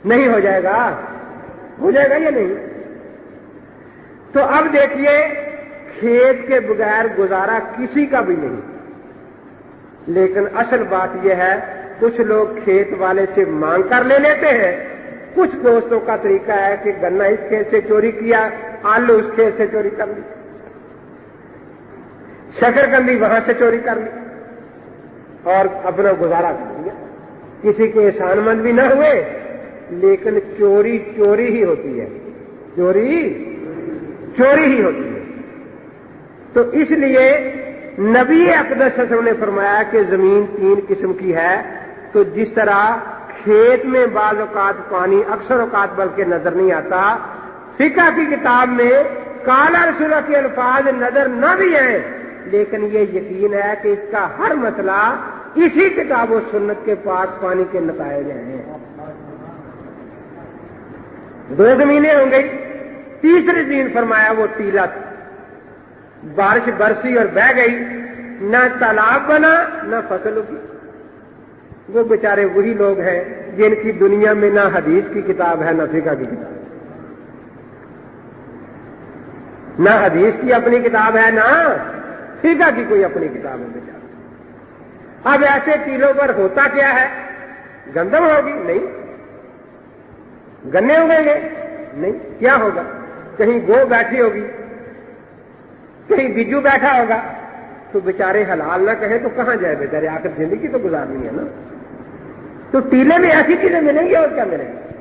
نہیں ہو جائے گا؟ ہو جائے گا یا نہیں؟ تو اب دیکھیے، کھیت کے بغیر گزارا کسی کا بھی نہیں، لیکن اصل بات یہ ہے کچھ لوگ کھیت والے سے مانگ کر لے لیتے ہیں، کچھ دوستوں کا طریقہ ہے کہ گنا اس کھیت سے چوری کیا، آلو اس کھیت سے چوری کر لی، شکرکندی وہاں سے چوری کر لی اور اپنا گزارا کر لیا۔ کسی کے احسان مند بھی نہ ہوئے، لیکن چوری چوری ہی ہوتی ہے، چوری چوری ہی ہوتی ہے۔ تو اس لیے نبی اقدس صلی اللہ علیہ وسلم نے فرمایا کہ زمین تین قسم کی ہے، تو جس طرح کھیت میں بعض اوقات پانی اکثر اوقات بلکہ نظر نہیں آتا، فقہ کی کتاب میں کالا رسول کے الفاظ نظر نہ بھی ہیں، لیکن یہ یقین ہے کہ اس کا ہر مسئلہ اسی کتاب و سنت کے پاک پانی کے نتائج ہیں۔ دو زمینیں ہوں گئی، تیسری زمین فرمایا وہ ٹیلا تھی، بارش برسی اور بہہ گئی، نہ تالاب بنا نہ فصل اگی۔ وہ بیچارے وہی لوگ ہیں جن کی دنیا میں نہ حدیث کی کتاب ہے نہ فقہ کی کتاب، نہ حدیث کی اپنی کتاب ہے نہ فقہ کی کوئی اپنی کتاب ہے بیچارے۔ اب ایسے ٹیلوں پر ہوتا کیا ہے؟ گندم ہوگی؟ نہیں۔ گنے اگیں گے؟ نہیں۔ کیا ہوگا؟ کہیں گو بیٹھی ہوگی، کہیں بجو بیٹھا ہوگا، تو بیچارے حلال نہ کہیں تو کہاں جائے بیچارے، آخر زندگی تو گزارنی ہے نا۔ تو ٹیلے میں ایسی چیزیں ملیں گی اور کیا ملیں گی؟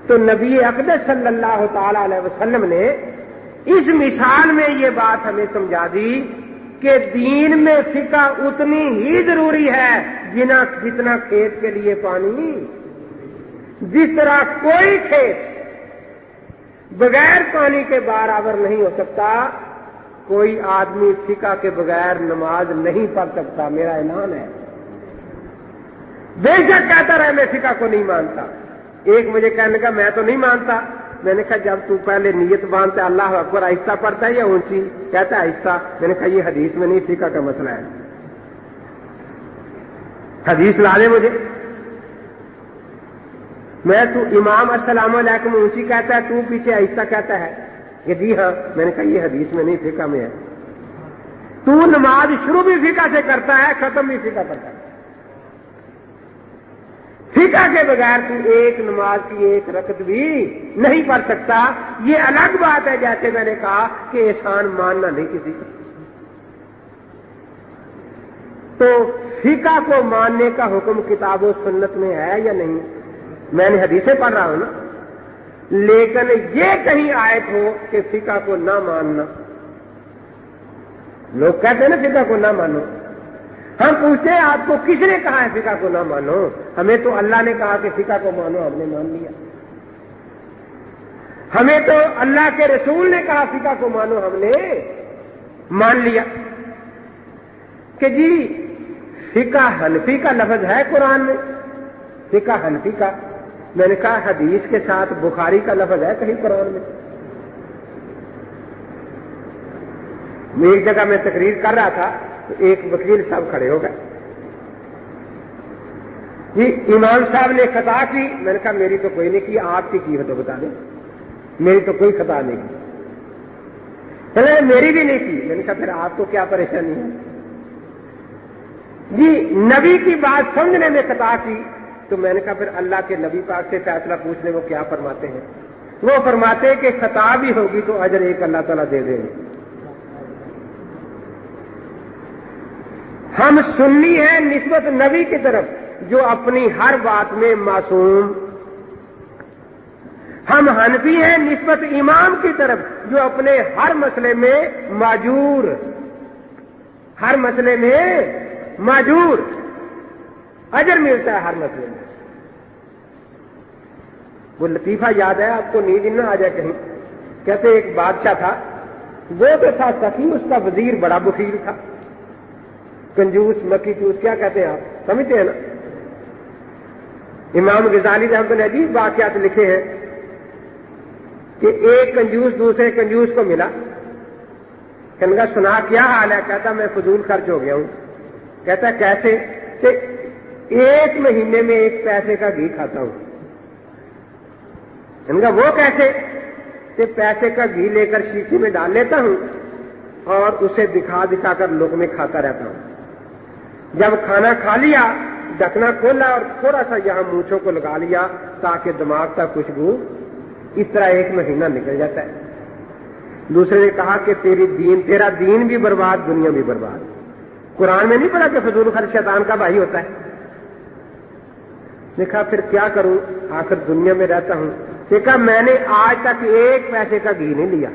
تو نبی اقدس صلی اللہ تعالی علیہ وسلم نے اس مثال میں یہ بات ہمیں سمجھا دی کہ دین میں فقہ اتنی ہی ضروری ہے جتنا کھیت کے لیے پانی۔ جس طرح کوئی کھیت بغیر پانی کے برابر نہیں ہو سکتا، کوئی آدمی فقہ کے بغیر نماز نہیں پڑھ سکتا، میرا اعلان ہے۔ بے شک کہتا رہے میں فقہ کو نہیں مانتا، ایک مجھے کہنے کا میں تو نہیں مانتا، میں نے کہا جب تو پہلے نیت باندھتا ہے اللہ اکبر آہستہ پڑھتا ہے یا اونچی؟ کہتا ہے آہستہ۔ میں نے کہا یہ حدیث میں نہیں، فقہ کا مسئلہ ہے، حدیث لا دے مجھے۔ میں تو امام السلام علیکم اونچی کہتا ہے، تو پیچھے آہستہ کہتا ہے کہ جی ہاں۔ میں نے کہا یہ حدیث میں نہیں، فقہ میں ہے۔ تو نماز شروع بھی فقہ سے کرتا ہے، ختم بھی فقہ کرتا ہے۔ فقہ کے بغیر تو ایک نماز کی ایک رکعت بھی نہیں پڑھ سکتا۔ یہ الگ بات ہے، جیسے میں نے کہا کہ احسان ماننا نہیں کسی کا۔ تو فقہ کو ماننے کا حکم کتاب و سنت میں ہے یا نہیں؟ میں نے حدیثیں پڑھ رہا ہوں نا، لیکن یہ کہیں آیت ہو کہ فقہ کو نہ ماننا۔ لوگ کہتے ہیں نا فقہ کو نہ مانو، ہم پوچھتے ہیں آپ کو کس نے کہا ہے فقہ کو نہ مانو؟ ہمیں تو اللہ نے کہا کہ فقہ کو مانو، ہم نے مان لیا۔ ہمیں تو اللہ کے رسول نے کہا فقہ کو مانو، ہم نے مان لیا۔ کہ جی فقہ حنفی کا لفظ ہے قرآن میں، فقہ حنفی کا، میں نے کہا حدیث کے ساتھ بخاری کا لفظ ہے کہیں قرآن میں؟ ایک جگہ میں تقریر کر رہا تھا تو ایک وکیل صاحب کھڑے ہو گئے، جی امام صاحب نے خطا کی۔ میں نے کہا میری تو کوئی نہیں کی، آپ کی ہو تو بتا دیں، میری تو کوئی خطا نہیں کی۔ چلے میری بھی نہیں کی۔ میں نے کہا پھر آپ کو کیا پریشانی ہے؟ جی نبی کی بات سمجھنے میں خطا کی تو میں نے کہا پھر اللہ کے نبی پاک سے فیصلہ پوچھ لیں وہ کیا فرماتے ہیں. وہ فرماتے ہیں کہ خطا بھی ہوگی تو اجر ایک اللہ تعالیٰ دے دیں گے. ہم سنی ہیں نسبت نبی کی طرف جو اپنی ہر بات میں معصوم. ہم حنفی ہیں نسبت امام کی طرف جو اپنے ہر مسئلے میں معذور. ہر مسئلے میں معذور، اجر ملتا ہے ہر مسئلے میں. وہ لطیفہ یاد ہے آپ کو، نیند نہ آ جائے کہیں. کہتے ایک بادشاہ تھا، وہ تو تھا سخی، اس کا وزیر بڑا بخیل تھا، کنجوس مکی چوس کیا کہتے ہیں آپ سمجھتے ہیں نا. امام غزالی رحمۃ اللہ علیہ واقعات لکھے ہیں کہ ایک کنجوس دوسرے کنجوس کو ملا. کہنے کا سنا کیا حال ہے؟ کہتا میں فضول خرچ ہو گیا ہوں. کہتا کیسے؟ کہ ایک مہینے میں ایک پیسے کا گھی کھاتا ہوں. کہنے کا وہ کیسے؟ کہ پیسے کا گھی لے کر شیشے میں ڈال لیتا ہوں اور اسے دکھا دکھا کر لقمے کھاتا رہتا ہوں. جب کھانا کھا لیا ڈھکنا کھولا اور تھوڑا سا یہاں مونچھوں کو لگا لیا تاکہ دماغ تک خوشبو. اس طرح ایک مہینہ نکل جاتا ہے. دوسرے نے کہا کہ تیرا دین بھی برباد، دنیا بھی برباد. قرآن میں نہیں پڑھا کہ فضول خرچ شیطان کا بھائی ہوتا ہے؟ دیکھا پھر کیا کروں، آخر دنیا میں رہتا ہوں. دیکھا میں نے آج تک ایک پیسے کا گھی نہیں لیا.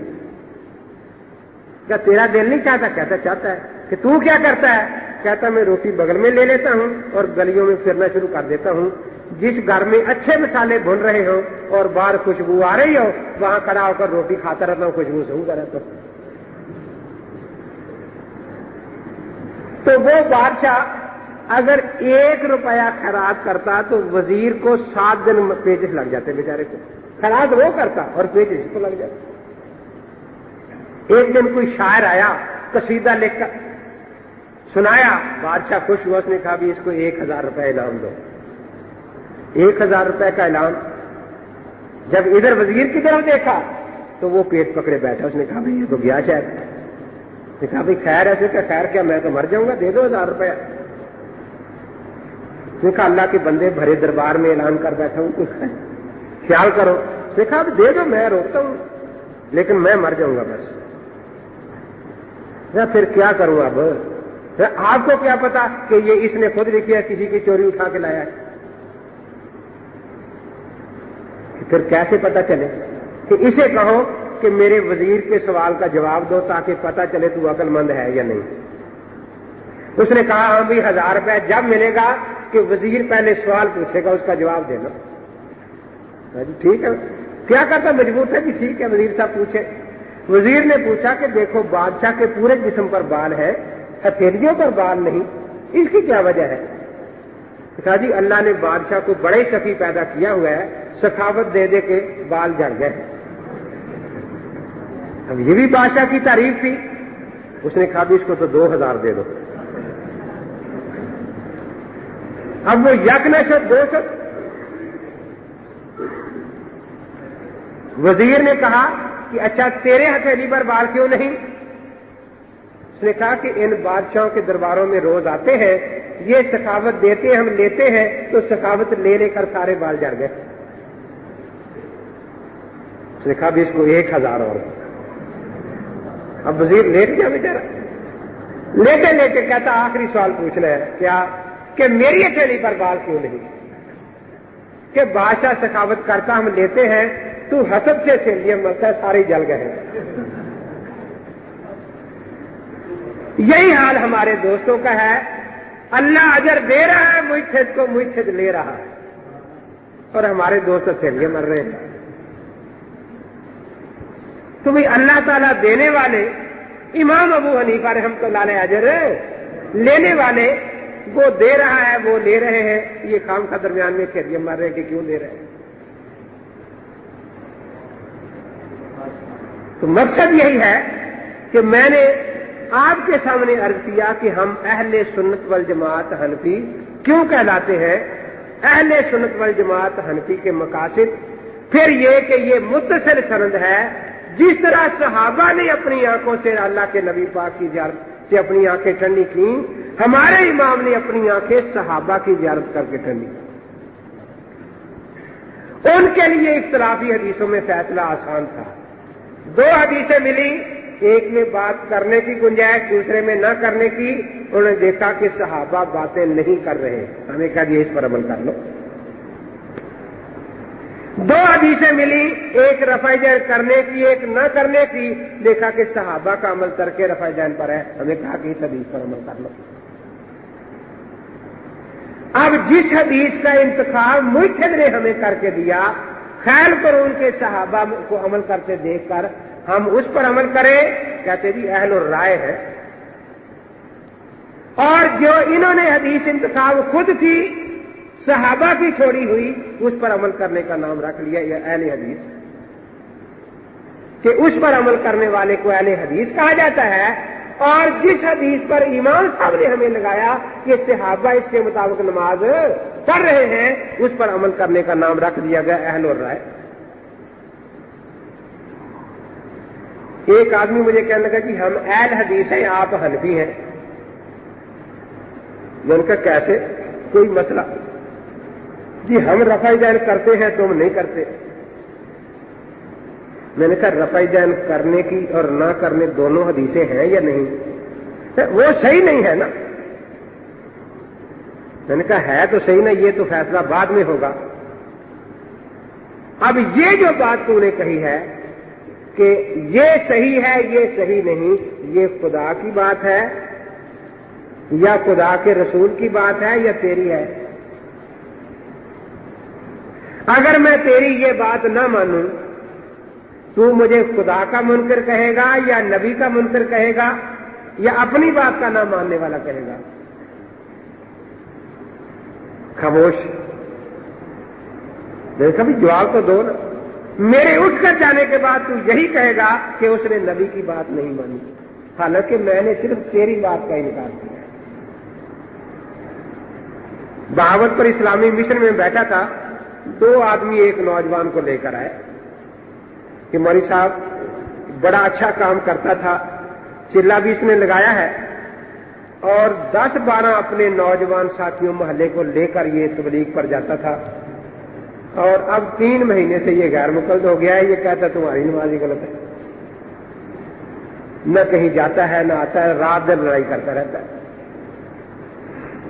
کیا تیرا دل نہیں چاہتا؟ کہتا چاہتا ہے. کہ تو کیا کرتا ہے؟ کہتا میں روٹی بغل میں لے لیتا ہوں اور گلیوں میں پھرنا شروع کر دیتا ہوں. جس گھر میں اچھے مسالے بھون رہے ہوں اور باہر خوشبو آ رہی ہو وہاں کھڑا ہو کر روٹی کھاتا رہتا ہوں، خوشبو سونگتا رہتا ہوں. تو وہ بادشاہ اگر 1 روپیہ خیرات کرتا تو وزیر کو 7 دن پیچس لگ جاتے بیچارے کو. خیرات وہ کرتا اور پیچس اس کو لگ جاتا. ایک دن کوئی شاعر آیا قصیدہ لکھ کر سنایا. بادشاہ خوش ہوا، اس نے کہا بھی اس کو 1000 روپے انعام دو. 1000 روپے کا اعلان. جب ادھر وزیر کی طرف دیکھا تو وہ پیٹ پکڑے بیٹھا. اس نے کہا بھائی یہ تو گیا شاید. نے کہا بھائی خیر ایسے کہ خیر کیا، میں تو مر جاؤں گا، دے دو 1000 روپے. نے کہا اللہ کے بندے بھرے دربار میں اعلان کر بیٹھا ہوں، کچھ خیال کرو. نے کہا دے دو، میں روکتا ہوں لیکن میں مر جاؤں گا بس. پھر کیا کروں اب؟ آپ کو کیا پتا کہ یہ اس نے خود لکھی ہے، کسی کی چوری اٹھا کے لایا ہے؟ پھر کیسے پتا چلے؟ کہ اسے کہو کہ میرے وزیر کے سوال کا جواب دو تاکہ پتا چلے تو عقل مند ہے یا نہیں. اس نے کہا ہاں بھی 1000 روپے جب ملے گا کہ وزیر پہلے سوال پوچھے گا اس کا جواب دینا. جی ٹھیک ہے. کیا کرتا؟ مجبور تھا. جی ٹھیک ہے وزیر صاحب پوچھے. وزیر نے پوچھا کہ دیکھو بادشاہ کے پورے جسم پر بال ہے، ہتھیلیوں پر بال نہیں، اس کی کیا وجہ ہے؟ کہا جی اللہ نے بادشاہ کو بڑے سخی پیدا کیا ہوا ہے، سخاوت دے دے کے بال جھڑ گئے. اب یہ بھی بادشاہ کی تعریف تھی. اس نے کہا بھی اس کو تو 2000 دے دو. اب وہ یک نشد 200. وزیر نے کہا کہ اچھا تیرے ہتھیلی پر بال کیوں نہیں؟ اس نے کہا کہ ان بادشاہوں کے درباروں میں روز آتے ہیں، یہ سخاوت دیتے ہیں، ہم لیتے ہیں تو سخاوت لے لے کر سارے بال جھڑ گئے. اس نے کہا بھی اس کو 1000 اور. اب وزیر لیٹ گیا بیچارا. لیٹے لیٹے کہتا آخری سوال پوچھنا ہے. کیا؟ کہ میری ہتھیلی پر بال کیوں نہیں؟ کہ بادشاہ سخاوت کرتا ہم لیتے ہیں، تو حسد سے سیلیاں ملتا ہے، سارے جل گئے ہیں. یہی حال ہمارے دوستوں کا ہے. اللہ اجر دے رہا ہے، مجھد کو مجھد لے رہا ہے، اور ہمارے دوست سیلیاں مر رہے ہیں. تو بھی اللہ تعالیٰ دینے والے، امام ابو حنیفہ رحمۃ اللہ علیہ اجر لینے والے، وہ دے رہا ہے وہ لے رہے ہیں. یہ کام کا درمیان میں کھیلیاں مر رہے ہیں کہ کیوں دے رہے ہیں. تو مقصد یہی ہے کہ میں نے آپ کے سامنے عرض کیا کہ ہم اہل سنت والجماعت حنفی کیوں کہلاتے ہیں. اہل سنت والجماعت حنفی کے مقاصد پھر یہ کہ یہ متصل سند ہے. جس طرح صحابہ نے اپنی آنکھوں سے اللہ کے نبی پاک کی زیارت سے اپنی آنکھیں ٹھنڈی کی، ہمارے امام نے اپنی آنکھیں صحابہ کی زیارت کر کے ٹھنڈی، ان کے لیے اختلافی حدیثوں میں فیصلہ آسان تھا۔ دو حدیثیں ملی، ایک میں بات کرنے کی گنجائش، دوسرے میں نہ کرنے کی۔ انہوں نے دیکھا کہ صحابہ باتیں نہیں کر رہے، ہمیں کہا دیا اس پر عمل کر لو۔ دو حدیثیں ملی، ایک رفع دین کرنے کی، ایک نہ کرنے کی۔ دیکھا کہ صحابہ کا عمل ترک رفع دین پر ہے، ہمیں کہا کہ اس حدیث پر عمل کر لو۔ اب جس حدیث کا انتخاب مجتہد نے ہمیں کر کے دیا، خیر قرون کے صحابہ کو عمل کرتے دیکھ کر ہم اس پر عمل کریں، کہتے جی اہل الرائے ہے۔ اور جو انہوں نے حدیث انتخاب خود کی، صحابہ کی چھوڑی ہوئی، اس پر عمل کرنے کا نام رکھ لیا یہ اہل حدیث، کہ اس پر عمل کرنے والے کو اہل حدیث کہا جاتا ہے۔ اور جس حدیث پر امام صاحب نے ہمیں لگایا کہ صحابہ اس کے مطابق نماز پڑھ رہے ہیں، اس پر عمل کرنے کا نام رکھ دیا گیا اہل الرائے۔ ایک آدمی مجھے کہنے لگا کہ ہم اہل حدیث ہیں، آپ حنفی ہیں۔ میں نے کہا کیسے؟ کوئی مسئلہ؟ جی ہم رفع دین کرتے ہیں، تم نہیں کرتے۔ میں نے کہا رفع دین کرنے کی اور نہ کرنے دونوں حدیثیں ہیں یا نہیں؟ وہ صحیح نہیں ہے نا۔ میں نے کہا ہے تو صحیح نا، یہ تو فیصلہ بعد میں ہوگا۔ اب یہ جو بات تو نے کہی ہے کہ یہ صحیح ہے یہ صحیح نہیں، یہ خدا کی بات ہے یا خدا کے رسول کی بات ہے یا تیری ہے؟ اگر میں تیری یہ بات نہ مانوں تو مجھے خدا کا منکر کہے گا یا نبی کا منکر کہے گا یا اپنی بات کا نہ ماننے والا کہے گا؟ خاموش۔ دیکھا بھی جواب تو دو نا۔ میرے اٹھ کر جانے کے بعد تو یہی کہے گا کہ اس نے نبی کی بات نہیں مانی، حالانکہ میں نے صرف تیری بات کا انکار کیا۔ بہاولپور پر اسلامی مشن میں بیٹھا تھا، دو آدمی ایک نوجوان کو لے کر آئے کہ مولوی صاحب بڑا اچھا کام کرتا تھا، چلہ بھی اس نے لگایا ہے، اور 10-12 اپنے نوجوان ساتھیوں محلے کو لے کر یہ تبلیغ پر جاتا تھا، اور اب 3 مہینے سے یہ غیر مقلد ہو گیا ہے۔ یہ کہتا ہے تمہاری نماز ہی غلط ہے، نہ کہیں جاتا ہے نہ آتا ہے، رات دن لڑائی کرتا رہتا ہے۔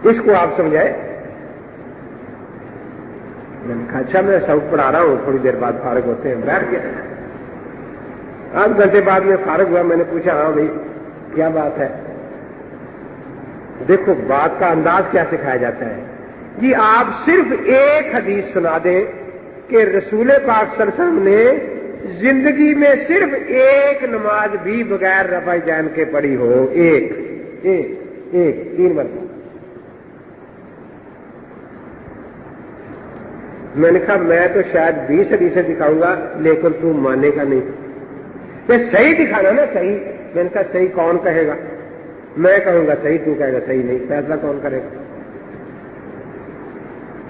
اس کو آپ سمجھائے۔ میں نے کہا اچھا میں سبق پڑھا رہا ہوں، تھوڑی دیر بعد فارغ ہوتے ہیں، بیٹھ کے 8 گھنٹے بعد میں فارغ ہوا۔ میں نے پوچھا ہاں بھائی کیا بات ہے؟ دیکھو بات کا انداز کیا سکھایا جاتا ہے۔ جی آپ صرف ایک حدیث سنا دیں کہ رسول پاک صلی اللہ علیہ وسلم نے زندگی میں صرف ایک نماز بھی بغیر رفع دین کے پڑھی ہو، ایک 3 مرتبہ۔ میں نے کہا میں تو شاید 20 حدیثیں دکھاؤں گا لیکن تو ماننے کا نہیں۔ تو صحیح دکھانا نا، صحیح۔ میں نے کہا صحیح کون کہے گا؟ میں کہوں گا صحیح، تو کہے گا صحیح نہیں، فیصلہ کون کرے گا؟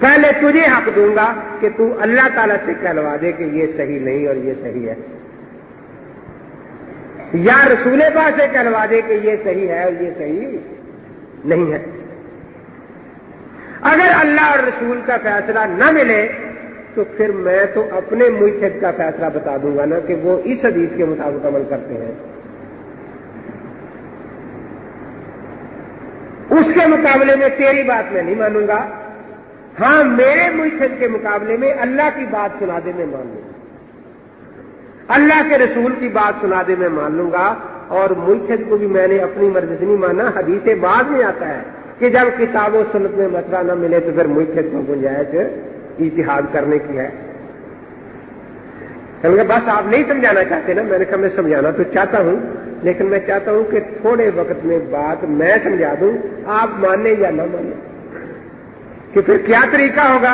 پہلے تجھے حق دوں گا کہ تو اللہ تعالیٰ سے کہلوا دے کہ یہ صحیح نہیں اور یہ صحیح ہے، یا رسول پاک سے کہلوا دے کہ یہ صحیح ہے اور یہ صحیح نہیں ہے۔ اگر اللہ اور رسول کا فیصلہ نہ ملے تو پھر میں تو اپنے مجتہد کا فیصلہ بتا دوں گا نا کہ وہ اس حدیث کے مطابق عمل کرتے ہیں، اس کے مقابلے میں تیری بات میں نہیں مانوں گا۔ ہاں میرے مجتہد کے مقابلے میں اللہ کی بات سنا دے میں مان لوں گا، اللہ کے رسول کی بات سنا دے میں مان لوں گا۔ اور مجتہد کو بھی میں نے اپنی مرضی سے نہیں مانا۔ حدیث بعد میں آتا ہے کہ جب کتاب و سنت میں مسئلہ نہ ملے تو پھر مجتہد کو گنجائش اجتہاد کرنے کی ہے۔ بس آپ نہیں سمجھانا چاہتے نا؟ میں نے کہا میں سمجھانا تو چاہتا ہوں لیکن میں چاہتا ہوں کہ تھوڑے وقت میں بات میں سمجھا دوں، آپ مانیں یا نہ مانیں، کہ پھر کیا طریقہ ہوگا۔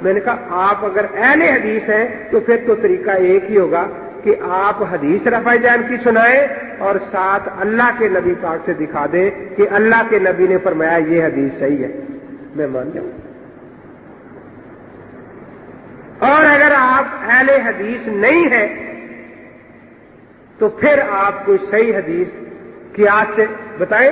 میں نے کہا آپ اگر اہل حدیث ہیں تو پھر تو طریقہ ایک ہی ہوگا کہ آپ حدیث رفع دین کی سنائیں اور ساتھ اللہ کے نبی پاک سے دکھا دیں کہ اللہ کے نبی نے فرمایا یہ حدیث صحیح ہے، میں مان جاؤں۔ اور اگر آپ اہل حدیث نہیں ہیں تو پھر آپ کوئی صحیح حدیث قیاس سے بتائیں۔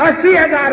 80,000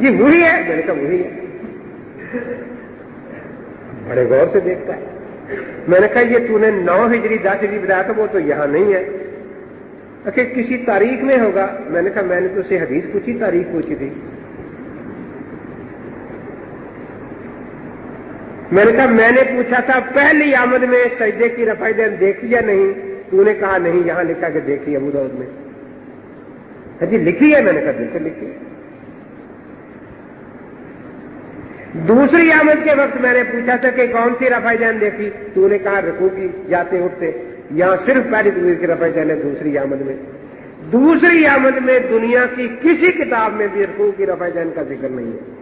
جی وہی ہے. میں نے کہا وہی ہے. بڑے غور سے دیکھتا ہے. میں نے کہا یہ تو نے 9 ہجری 10 ہجری بتایا تھا, وہ تو یہاں نہیں ہے. کہ کسی تاریخ میں ہوگا. میں نے کہا میں نے تو اسے حدیث پوچھی, تاریخ پوچھی تھی. میں نے کہا میں نے پوچھا تھا پہلی آمد میں سجدے کی رفع دین دیکھی یا نہیں؟ تو نے کہا نہیں, یہاں لکھا کہ دیکھی ابو داؤد میں. جی لکھی ہے. میں نے کہا بالکل لکھی ہے. دوسری آمد کے وقت میں نے پوچھا تھا کہ کون سی رفع دین دیکھی؟ تو نے کہا رکوع کی, جاتے اٹھتے. یہاں صرف پہلی تکبیر کی رفع دین ہے دوسری آمد میں. دوسری آمد میں دنیا کی کسی کتاب میں بھی رکوع کی رفع دین کا ذکر نہیں ہے.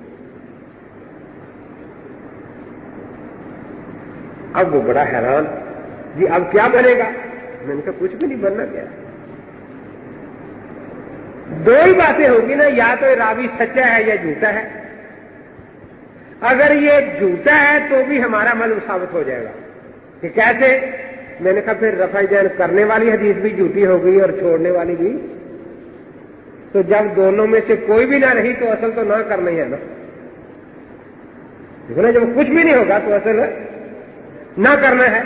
اب وہ بڑا حیران, جی اب کیا بنے گا؟ میں نے کہا کچھ بھی نہیں بننا. کیا دو ہی باتیں ہوگی نا, یا تو راوی سچا ہے یا جھوٹا ہے. اگر یہ جھوٹا ہے تو بھی ہمارا مذہب ثابت ہو جائے گا. کہ کیسے؟ میں نے کہا پھر رفع دین کرنے والی حدیث بھی جھوٹی ہو گئی اور چھوڑنے والی بھی. تو جب دونوں میں سے کوئی بھی نہ رہی تو اصل تو نہ کرنا ہی ہے نا. دیکھو نا, جب کچھ بھی نہیں ہوگا تو اصل نہ کرنا ہے.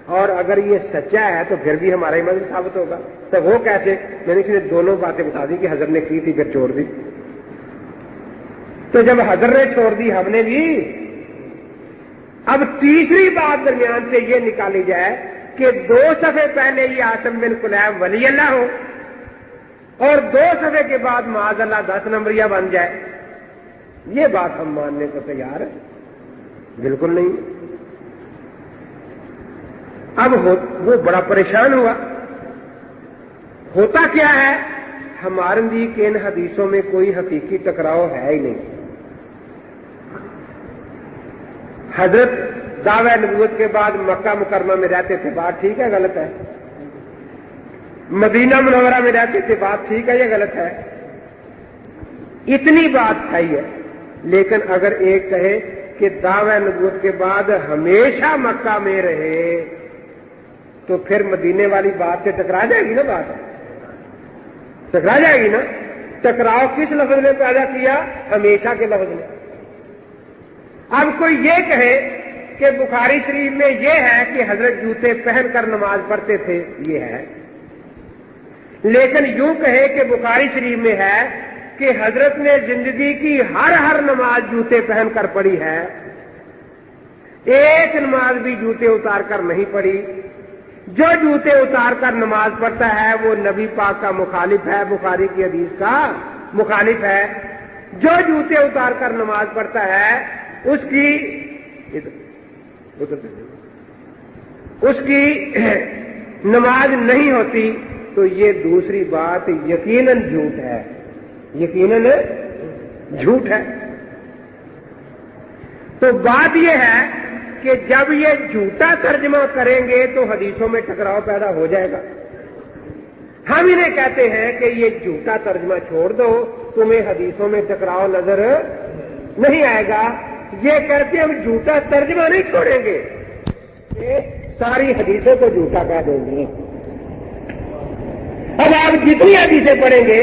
اور اگر یہ سچا ہے تو پھر بھی ہمارا ہی مذہب ثابت ہوگا. تو وہ کیسے؟ میں نے دونوں باتیں بتا دی کہ حضرت نے کی تھی پھر چھوڑ دی. تو جب حضرت نے چھوڑ دی ہم نے بھی. اب تیسری بات درمیان سے یہ نکالی جائے کہ 2 صفحے پہلے یہ عاصم بن کلیب ولی اللہ ہو اور 2 صفحے کے بعد معاذ اللہ 10 نمبریہ بن جائے. یہ بات ہم ماننے کو تیار ہیں؟ بالکل نہیں. اب وہ بڑا پریشان ہوا. ہوتا کیا ہے ہمارے لیے کہ ان حدیثوں میں کوئی حقیقی ٹکراؤ ہے ہی نہیں. حضرت دعوی نبوت کے بعد مکہ مکرمہ میں رہتے تھے, بات ٹھیک ہے غلط ہے؟ مدینہ منورہ میں رہتے تھے, بات ٹھیک ہے یا غلط ہے؟ اتنی بات صحیح ہے. لیکن اگر ایک کہے کہ دعوی نبوت کے بعد ہمیشہ مکہ میں رہے تو پھر مدینے والی بات سے ٹکرا جائے گی نا. بات ٹکرا جائے گی نا. ٹکراؤ کس لفظ نے پیدا کیا؟ ہمیشہ کے لفظ نے. اب کوئی یہ کہے کہ بخاری شریف میں یہ ہے کہ حضرت جوتے پہن کر نماز پڑھتے تھے, یہ ہے. لیکن یوں کہے کہ بخاری شریف میں ہے کہ حضرت نے زندگی کی ہر نماز جوتے پہن کر پڑھی ہے, ایک نماز بھی جوتے اتار کر نہیں پڑھی. جو جوتے اتار کر نماز پڑھتا ہے وہ نبی پاک کا مخالف ہے, بخاری کی حدیث کا مخالف ہے. جو جوتے اتار کر نماز پڑھتا ہے اس کی نماز نہیں ہوتی. تو یہ دوسری بات یقیناً جھوٹ ہے, یقیناً جھوٹ ہے. تو بات یہ ہے کہ جب یہ جھوٹا ترجمہ کریں گے تو حدیثوں میں ٹکراؤ پیدا ہو جائے گا. ہم انہیں کہتے ہیں کہ یہ جھوٹا ترجمہ چھوڑ دو, تمہیں حدیثوں میں ٹکراؤ نظر نہیں آئے گا. یہ کہتے ہم جھوٹا ترجمہ نہیں چھوڑیں گے, ساری حدیثوں کو جھوٹا کہہ دیں گے. اب آپ جتنی حدیثیں پڑھیں گے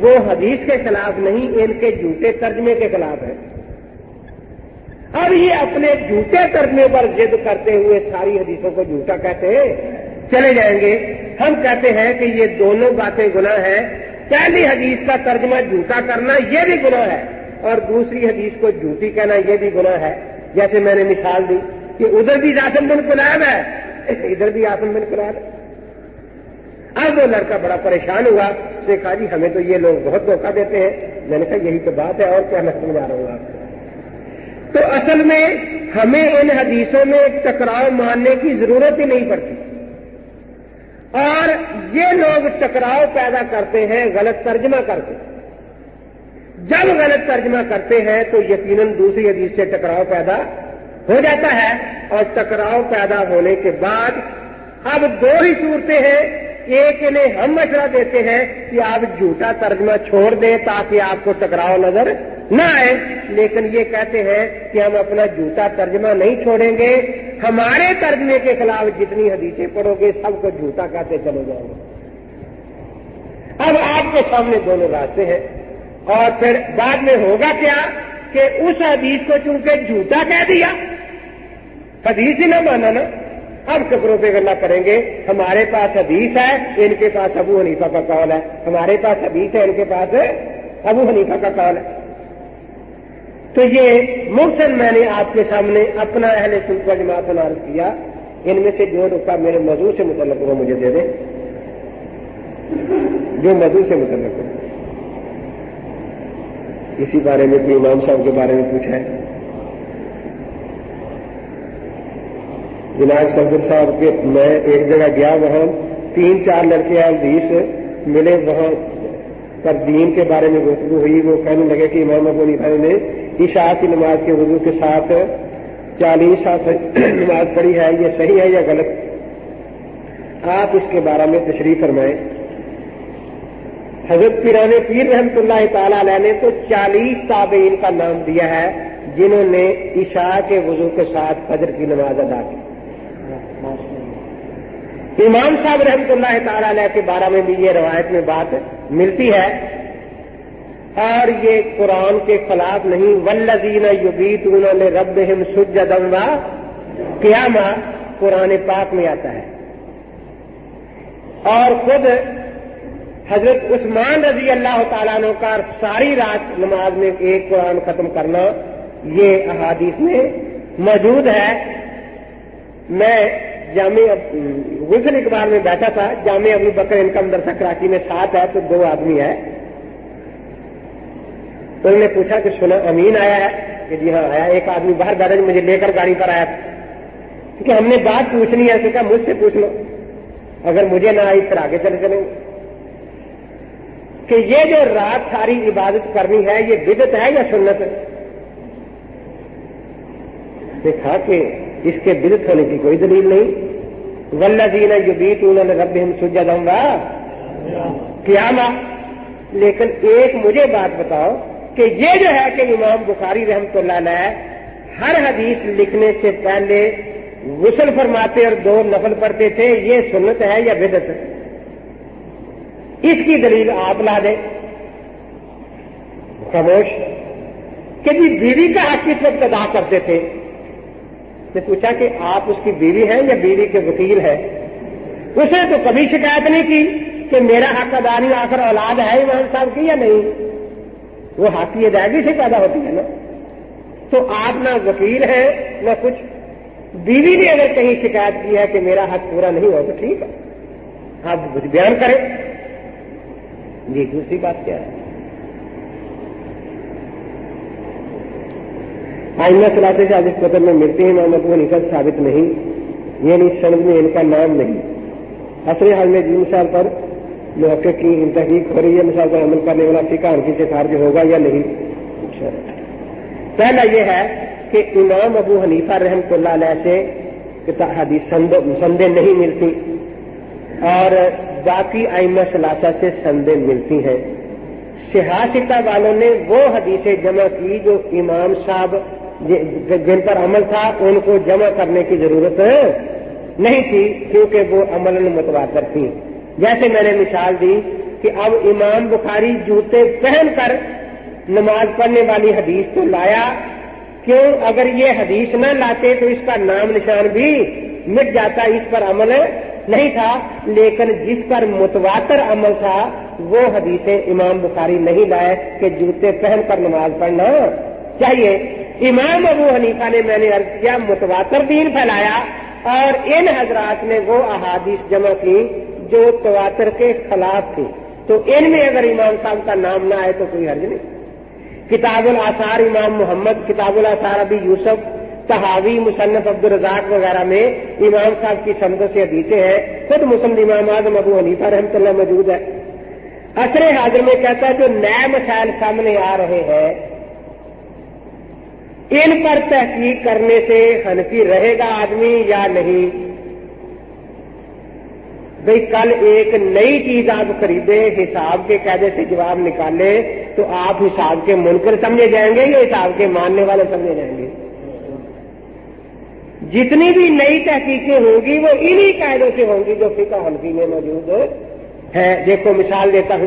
وہ حدیث کے خلاف نہیں, ان کے جھوٹے ترجمے کے خلاف ہے. اب یہ اپنے جھوٹے ترجمے پر ضد کرتے ہوئے ساری حدیثوں کو جھوٹا کہتے چلے جائیں گے. ہم کہتے ہیں کہ یہ دونوں باتیں گناہ ہیں. پہلی حدیث کا ترجمہ جھوٹا کرنا یہ بھی گناہ ہے, اور دوسری حدیث کو جھوٹی کہنا یہ بھی گناہ ہے. جیسے میں نے مثال دی کہ ادھر بھی عاصم بن کلیب ہے, ادھر بھی عاصم بن کلیب ہے. اب وہ لڑکا بڑا پریشان ہوا, اس نے کہا جی ہمیں تو یہ لوگ بہت دھوکہ دیتے ہیں. میں نے کہا یہی تو بات ہے, اور کیا میں سمجھا رہا ہوں آپ کو. تو اصل میں ہمیں ان حدیثوں میں ٹکراؤ ماننے کی ضرورت ہی نہیں پڑتی. اور یہ لوگ ٹکراؤ پیدا کرتے ہیں غلط ترجمہ کرتے. جب غلط ترجمہ کرتے ہیں تو یقیناً دوسری حدیث سے ٹکراؤ پیدا ہو جاتا ہے, اور ٹکراؤ پیدا ہونے کے بعد اب 2 ہی صورتیں ہیں. ایک انہیں ہم مشورہ دیتے ہیں کہ آپ جھوٹا ترجمہ چھوڑ دیں تاکہ آپ کو ٹکراؤ نظر نہ آئے, لیکن یہ کہتے ہیں کہ ہم اپنا جھوٹا ترجمہ نہیں چھوڑیں گے, ہمارے ترجمے کے خلاف جتنی حدیثیں پڑھو گے سب کو جھوٹا کہتے چلے جائیں گے. اب آپ کے سامنے دونوں راستے ہیں, اور پھر بعد میں ہوگا کیا کہ اس حدیث کو چونکہ جھوٹا کہہ دیا، حدیث ہی نہ مانا نا، اب کپڑوں پہ گلا کریں گے ہمارے پاس حدیث ہے، ان کے پاس ابو حنیفہ کا قول ہے، ہمارے پاس حدیث ہے، ان کے پاس ابو حنیفہ کا قول ہے۔ تو یہ مفصل میں نے آپ کے سامنے اپنا اہل سنت و جماعت کا عرض کیا۔ ان میں سے جو رکا میرے موضوع سے متعلق ہو مجھے دے دیں، جو موضوع سے متعلق ہو۔ اسی بارے میں کوئی امام صاحب کے بارے میں پوچھا ہے؟ جناب صدر صاحب کے میں ایک جگہ گیا، وہاں 3-4 لڑکے حدیث ملے، وہاں پر دین کے بارے میں گفتگو ہوئی۔ وہ کہنے لگے کہ امام ابو حنیفہ نے عشاء کی نماز کے وضو کے ساتھ 40 سال نماز پڑھی ہے، یہ صحیح ہے یا غلط؟ آپ اس کے بارے میں تشریح فرمائیں۔ حضرت پیران پیر رحمۃ اللہ تعالی علیہ نے تو 40 تابعین کا نام دیا ہے جنہوں نے عشاء کے وضو کے ساتھ فجر کی نماز ادا کی۔ امام صاحب رحمۃ اللہ تعالی علیہ کے بارے میں بھی یہ روایت میں بات ملتی ہے، اور یہ قرآن کے خلاف نہیں۔ والذین یبیتون لربہم سجدا وقیاما قرآن پاک میں آتا ہے، اور خود حضرت عثمان رضی اللہ تعالیٰ عنہ کا ساری رات نماز میں ایک قرآن ختم کرنا یہ احادیث میں موجود ہے۔ میں جامع غسل اقبال میں بیٹھا تھا، جامع ابو بکر ان کا مدرسہ کراچی میں 7 ہے، تو 2 آدمی ہے۔ تو انہوں نے پوچھا کہ سنا امین آیا ہے؟ کہ جی ہاں آیا۔ ایک آدمی باہر بیٹھا جو مجھے لے کر گاڑی پر آیا کہ ہم نے بات پوچھنی ہے، تو کہا مجھ سے پوچھ لو، اگر مجھے نہ آئی پھر آگے چلے چلیں گے۔ کہ یہ جو رات ساری عبادت کرنی ہے یہ بدعت ہے یا سنت ہے؟ دیکھا کہ اس کے بدعت ہونے کی کوئی دلیل نہیں۔ والذین یبیتون لربہم سجدا وقیاما۔ لیکن ایک مجھے بات بتاؤ کہ یہ جو ہے کہ امام بخاری رحمۃ اللہ علیہ ہر حدیث لکھنے سے پہلے غسل فرماتے اور 2 نفل پڑھتے تھے، یہ سنت ہے یا بدعت ہے؟ اس کی دلیل آپ لا دیں۔ خاموش کہ جی بیوی کا حق کس وقت ادا کرتے تھے؟ نے پوچھا کہ آپ اس کی بیوی ہیں یا بیوی کے وکیل ہیں؟ اس نے تو کبھی شکایت نہیں کی کہ میرا حق ادا نہیں، آخر اولاد ہے امام صاحب کی یا نہیں؟ وہ حق کی ادائیگی سے پیدا ہوتی ہے نا۔ تو آپ نہ وکیل ہیں نہ کچھ، بیوی نے اگر کہیں شکایت کی ہے کہ میرا حق پورا نہیں ہوا تو ٹھیک ہے، آپ کچھ بیان کریں۔ جی دوسری بات کیا ہے؟ آئینہ ثلاثے سے حدیث قطر میں ملتے ہیں، امام ابو حنیفہ ثابت نہیں، یہ نہیں سند میں ان کا نام نہیں۔ عصر حال میں جن مثال پر موقع کی تحقیق ہو رہی ہے، مثال پر عمل کرنے والا فقہ حنفی سے خارج ہوگا یا نہیں؟ پہلا یہ ہے کہ امام ابو حنیفہ رحمۃ اللہ علیہ سے حدیث سندیں نہیں ملتی، اور باقی ائمہ ثلاثہ سے سندیں ملتی ہیں۔ صحاح والوں نے وہ حدیثیں جمع کی جو امام صاحب جن پر عمل تھا ان کو جمع کرنے کی ضرورت نہیں تھی، کیونکہ وہ عملاً متواتر تھی۔ جیسے میں نے مثال دی کہ اب امام بخاری جوتے پہن کر نماز پڑھنے والی حدیث تو لایا، کیوں؟ اگر یہ حدیث نہ لاتے تو اس کا نام نشان بھی مٹ جاتا، اس پر عمل نہیں تھا۔ لیکن جس پر متواتر عمل تھا وہ حدیثیں امام بخاری نہیں لائے کہ جوتے پہن کر نماز پڑھنا چاہیے۔ امام ابو حنیفہ نے، میں نے عرض کیا، متواتر دین پھیلایا، اور ان حضرات نے وہ احادیث جمع کی جو تواتر کے خلاف تھی۔ تو ان میں اگر امام صاحب کا نام نہ آئے تو کوئی حرج نہیں۔ کتاب الاثار امام محمد، کتاب الاثار ابی یوسف، تحاوی، مصنف عبد الرزاق وغیرہ میں امام صاحب کی سندوں سے حدیثیں ہیں۔ خود مسند امام اعظم ابو حنیفہ رحمۃ اللہ موجود ہے۔ عصر حاضر میں کہتا ہے جو نئے مسائل سامنے آ رہے ہیں ان پر تحقیق کرنے سے حنفی رہے گا آدمی یا نہیں؟ بھئی کل ایک نئی چیز آپ خریدے، حساب کے قاعدے سے جواب نکالے تو آپ حساب کے منکر سمجھے جائیں گے یا حساب کے ماننے والے سمجھے جائیں گے؟ جتنی بھی نئی تحقیقیں ہوں گی وہ انہی قاعدوں سے ہوں گی جو فقہ حنفی میں موجود ہے۔ دیکھو مثال دیتا ہوں،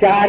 4।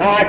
8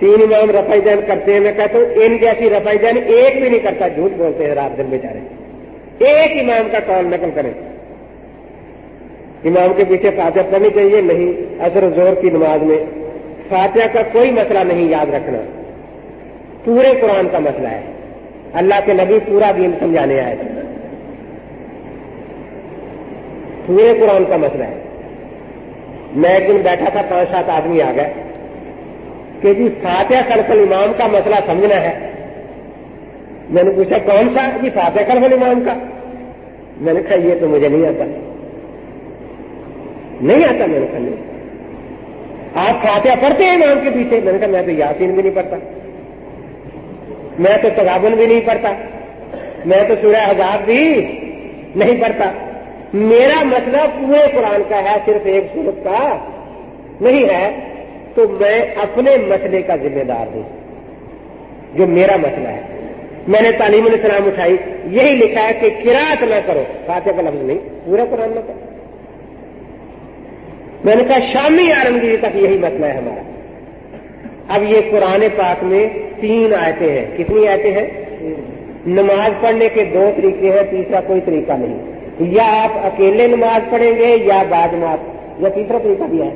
3 امام رفع دین کرتے ہیں، میں کہتا ہوں ان جیسی رفع دین ایک بھی نہیں کرتا، جھوٹ بولتے ہیں رات دن بیچارے. ایک امام کا قول نقل کریں. امام کے پیچھے فاتحہ پڑھنی چاہیے؟ نہیں. عصر و ظہر کی نماز میں فاتحہ کا کوئی مسئلہ نہیں، یاد رکھنا پورے قرآن کا مسئلہ ہے. اللہ کے نبی پورا دین سمجھانے آئے تھے، پورے قرآن کا مسئلہ ہے. میں ایک دن بیٹھا تھا، 5-7 آدمی آ گئے کہ جی فاتحہ خلف الامام کا مسئلہ سمجھنا ہے. میں نے پوچھا کون سا؟ جی فاتحہ خلف الامام کا. میں نے کہا یہ تو مجھے نہیں آتا. نہیں آتا؟ میں نے کہا نہیں. آپ فاتحہ پڑھتے ہیں امام کے پیچھے؟ میں نے کہا میں تو یاسین بھی نہیں پڑھتا، میں تو تغابن بھی نہیں پڑھتا، میں تو سورہ احزاب بھی نہیں پڑھتا. میرا مسئلہ پورے قرآن کا ہے، صرف ایک سورت کا نہیں ہے. تو میں اپنے مسئلے کا ذمہ دار ہوں، جو میرا مسئلہ ہے. میں نے تعلیم الاسلام اٹھائی، یہی لکھا ہے کہ قرات نہ کرو، فاتحہ کا لفظ نہیں، پورا قرآن نہ کرو. میں نے کہا شامی عالمگیری تک یہی مسئلہ ہے ہمارا. اب یہ قرآن پاک میں 3 آیتیں ہیں. کتنی آیتیں ہیں؟ نماز پڑھنے کے 2 طریقے ہیں، تیسرا کوئی طریقہ نہیں. یا آپ اکیلے نماز پڑھیں گے یا باجماعت، یا تیسرا طریقہ بھی ہے.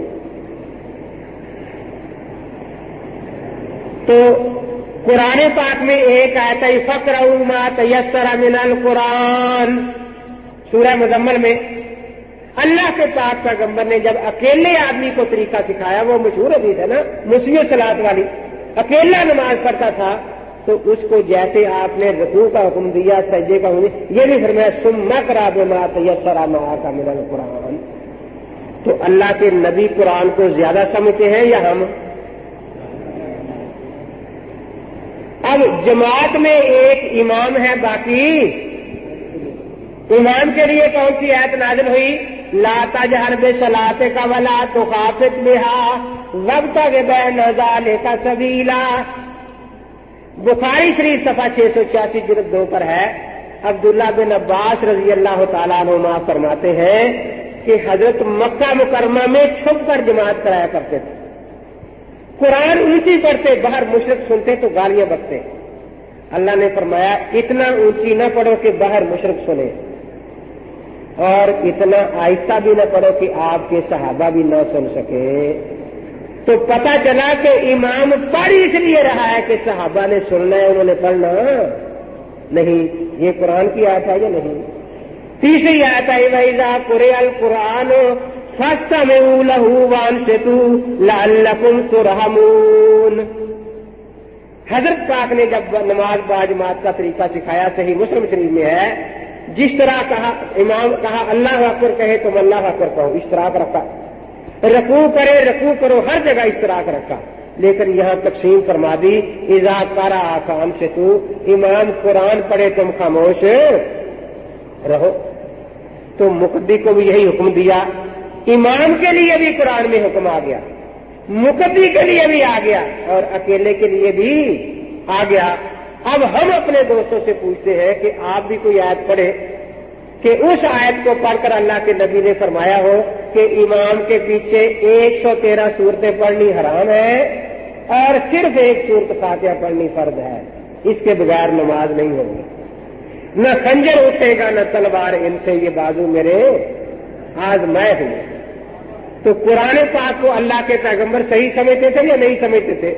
تو قرآن پاک میں ایک آیت ہے فقرؤوا ما تیسر من القرآن، سورہ مزمل میں اللہ کے پاک پیغمبر نے جب اکیلے آدمی کو طریقہ سکھایا، وہ مشہور حدیث ہے نا مسیح صلاۃ والی، اکیلا نماز پڑھتا تھا تو اس کو جیسے آپ نے رکوع کا حکم دیا، سجدے کا حکم دیا، یہ بھی فرمایا ثم اقرأ بما تیسر معک من القرآن. تو اللہ کے نبی قرآن کو زیادہ سمجھتے ہیں یا ہم؟ اب جماعت میں ایک امام ہے، باقی امام کے لیے کون سی آیت نازل ہوئی؟ لا تجہر بصلاتک ولا تخافت بها وابتغ بین ذلک سبیلا. بخاری شریف صفحہ 686 جلد 2 پر ہے. عبداللہ بن عباس رضی اللہ تعالیٰ عنہما فرماتے ہیں کہ حضرت مکہ مکرمہ میں چھپ کر جماعت کرایا کرتے تھے. قرآن اونچی پڑھتے، باہر مشرک سنتے تو گالیاں بکتے. اللہ نے فرمایا اتنا اونچی نہ پڑھو کہ باہر مشرک سنے، اور اتنا آہستہ بھی نہ پڑھو کہ آپ کے صحابہ بھی نہ سن سکے. تو پتہ چلا کہ امام پڑھ اس لیے رہا ہے کہ صحابہ نے سننا ہے، انہوں نے پڑھنا نہیں. یہ قرآن کی آیت ہے یا نہیں؟ تیسری آیت ہے وَإِذَا قُرِئَ الْقُرْآنُ فَاسْتَمِعُوا لَهُ وَأَنصِتُوا لَعَلَّكُمْ تُرْحَمُونَ. حضرت پاک نے جب نماز باجماعت کا طریقہ سکھایا، صحیح مسلم شریف میں ہے، جس طرح کہا امام کہا اللہ اکبر کہے تم اللہ اکبر کہو، اشتراک رکھا. رکوع کرے رکوع کرو، ہر جگہ اشتراک رکھا. لیکن یہاں تقسیم فرما دی اذا قرأ فانصتوا، امام قرآن پڑھے تم خاموش رہو. تو مقتدی کو بھی یہی حکم دیا. امام کے لیے بھی قرآن میں حکم آ گیا، مقتدی کے لیے بھی آ گیا، اور اکیلے کے لیے بھی آ گیا. اب ہم اپنے دوستوں سے پوچھتے ہیں کہ آپ بھی کوئی آیت پڑھے کہ اس آیت کو پڑھ کر اللہ کے نبی نے فرمایا ہو کہ امام کے پیچھے 113 سورتیں پڑھنی حرام ہے اور صرف ایک سورت فاتحہ پڑھنی فرض ہے. اس کے بغیر نماز نہیں ہوگی. نہ خنجر اٹھے گا نہ تلوار، ان سے یہ بازو میرے آزمائے ہوئے. تو قرآن پاک کو اللہ کے پیغمبر صحیح سمجھتے تھے یا نہیں سمجھتے تھے؟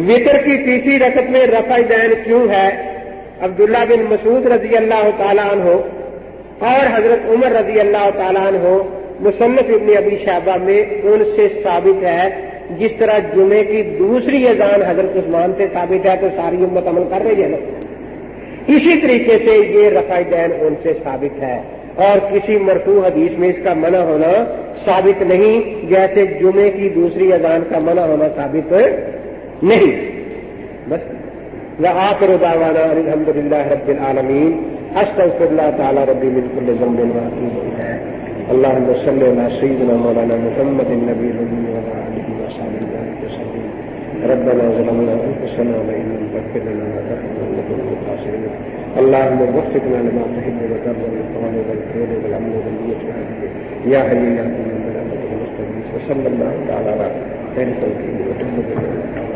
وتر کی تیسری رکعت میں رفع دین کیوں ہے؟ عبداللہ بن مسعود رضی اللہ تعالیٰ عنہ اور حضرت عمر رضی اللہ تعالیٰ عنہ مصنف ابن ابی شیبہ میں ان سے ثابت ہے. جس طرح جمعے کی دوسری اذان حضرت عثمان سے ثابت ہے تو ساری امت عمل کر رہی ہے نا، اسی طریقے سے یہ رفع دین ان سے ثابت ہے. اور کسی مرفوع حدیث میں اس کا منع ہونا ثابت نہیں، جیسے جمعے کی دوسری اذان کا منع ہونا ثابت نہیں. بس وآخر دعوانا الحمد للہ رب العالمین. استغفر اللہ تعالی ربی من کل ذنب واتوب الیہ. اللہم صلی علی سیدنا مولانا محمد النبی الامی وعلی آلہ وصحبہ وسلم. ربنا ظلمنا انفسنا وان لم تغفر لنا وترحمنا لنكن من الخاسرين. اللهم وفقنا لما تحب وترضى من القول والقول والعمل والنية يا حي يا قيوم برحمتك نستغيث صلی اللہ تعالیٰ خیر خلقہ